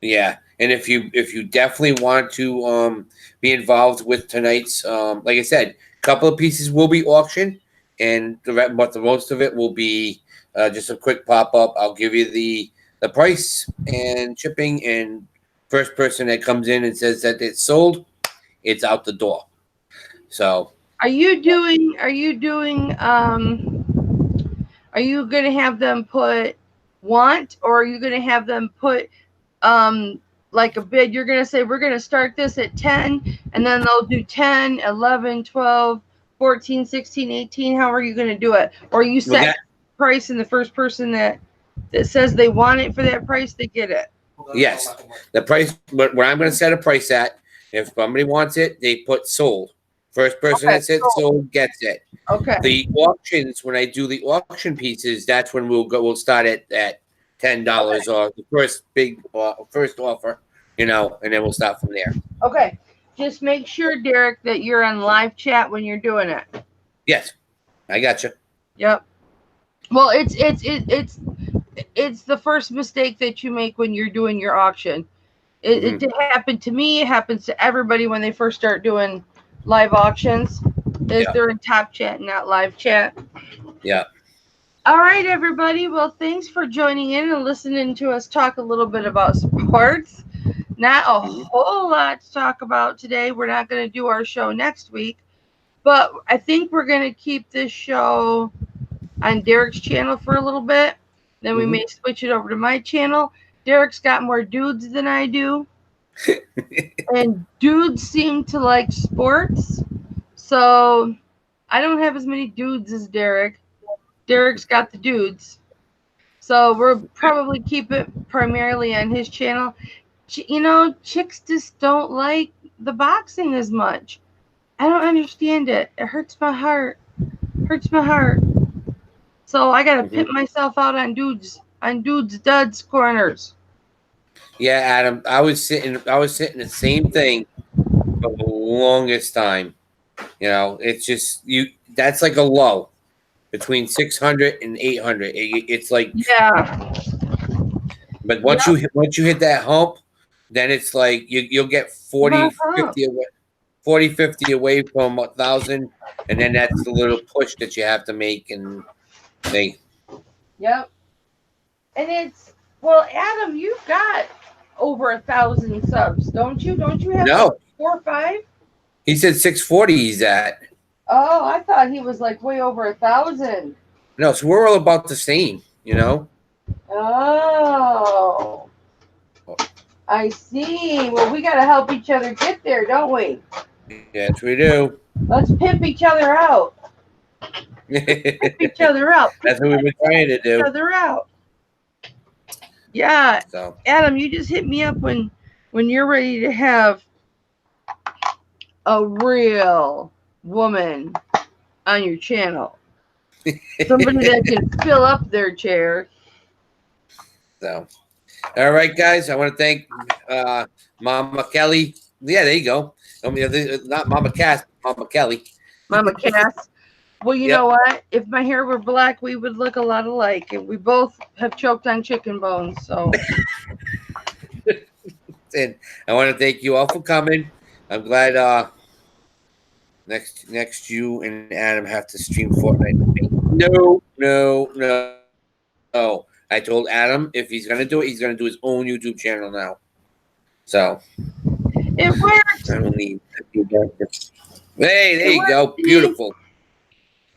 yeah. And if you definitely want to be involved with tonight's, like I said, a couple of pieces will be auctioned, and but the most of it will be just a quick pop up. I'll give you the price and shipping, and first person that comes in and says that it's sold, it's out the door. So Are you gonna have them put want, or are you gonna have them put like a bid? You're gonna say we're gonna start this at 10, and then they'll do 10, 11, 12, 14, 16, 18. How are you gonna do it? Or you set price, and the first person that says they want it for that price, they get it? yes, the price. But where I'm going to set a price at, if somebody wants it, they put sold. First person that said sold gets it. Okay. The auctions, when I do the auction pieces, that's when we'll start at $10 or the first first offer, and then we'll start from there. Okay. Just make sure, Derek, that you're on live chat when you're doing it. Yes, I got you. Yep. Well, it's the first mistake that you make when you're doing your auction. It happened to me. It happens to everybody when they first start doing live auctions. They're in top chat, not live chat. Yeah. All right, everybody. Well, thanks for joining in and listening to us talk a little bit about sports. Not a whole lot to talk about today. We're not going to do our show next week, but I think we're going to keep this show on Derek's channel for a little bit. Then we may switch it over to my channel. Derek's got more dudes than I do. And dudes seem to like sports. So I don't have as many dudes as Derek. Derek's got the dudes. So we'll probably keep it primarily on his channel. Chicks just don't like the boxing as much. I don't understand it. It hurts my heart. So I gotta pimp myself out on dudes duds corners. Yeah, Adam, I was sitting the same thing for the longest time. It's just that's like a low between 600 and 800. It's like, yeah. But once you hit that hump, then it's like you'll get 40, 50 away from 1,000, and then that's the little push that you have to make, and they. Yep. And Adam, you've got over 1,000 subs, don't you? Don't you have 4 or 5? He said 640. He's at. Oh, I thought he was like way over 1,000. No, so we're all about the same, Oh, I see. Well, we got to help each other get there, don't we? Yes, we do. Let's pimp each other out. Pimp each other out. That's what we've been trying to do. Each other out. Yeah. So. Adam, you just hit me up when you're ready to have a real woman on your channel. Somebody that can fill up their chair. So, all right, guys. I want to thank Mama Kelly. Yeah, there you go. Not Mama Cass, Mama Kelly. Mama Cass. Well, you know what? If my hair were black, we would look a lot alike. And we both have choked on chicken bones. So And I want to thank you all for coming. I'm glad next you and Adam have to stream Fortnite with me. No. I told Adam if he's gonna do it, he's gonna do his own YouTube channel now. So It works. I don't need. Hey, there It you go. works. Beautiful.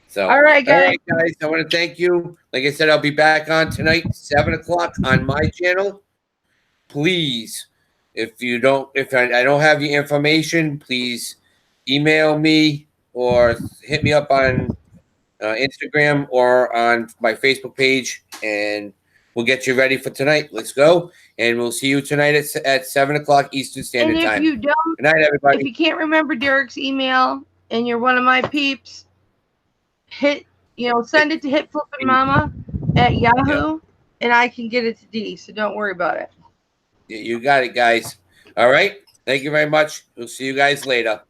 So, All right, guys. I want to thank you. Like I said, I'll be back on tonight, 7 o'clock on my channel. Please, if I don't have your information, please email me or hit me up on Instagram or on my Facebook page, and we'll get you ready for tonight. Let's go, and we'll see you tonight at 7 o'clock Eastern Standard And if Time. you don't, Good night, everybody. if you can't remember Derek's email and you're one of my peeps, send it to hitflippingmama@yahoo, and I can get it to D. So don't worry about it. You got it, guys. All right. Thank you very much. We'll see you guys later.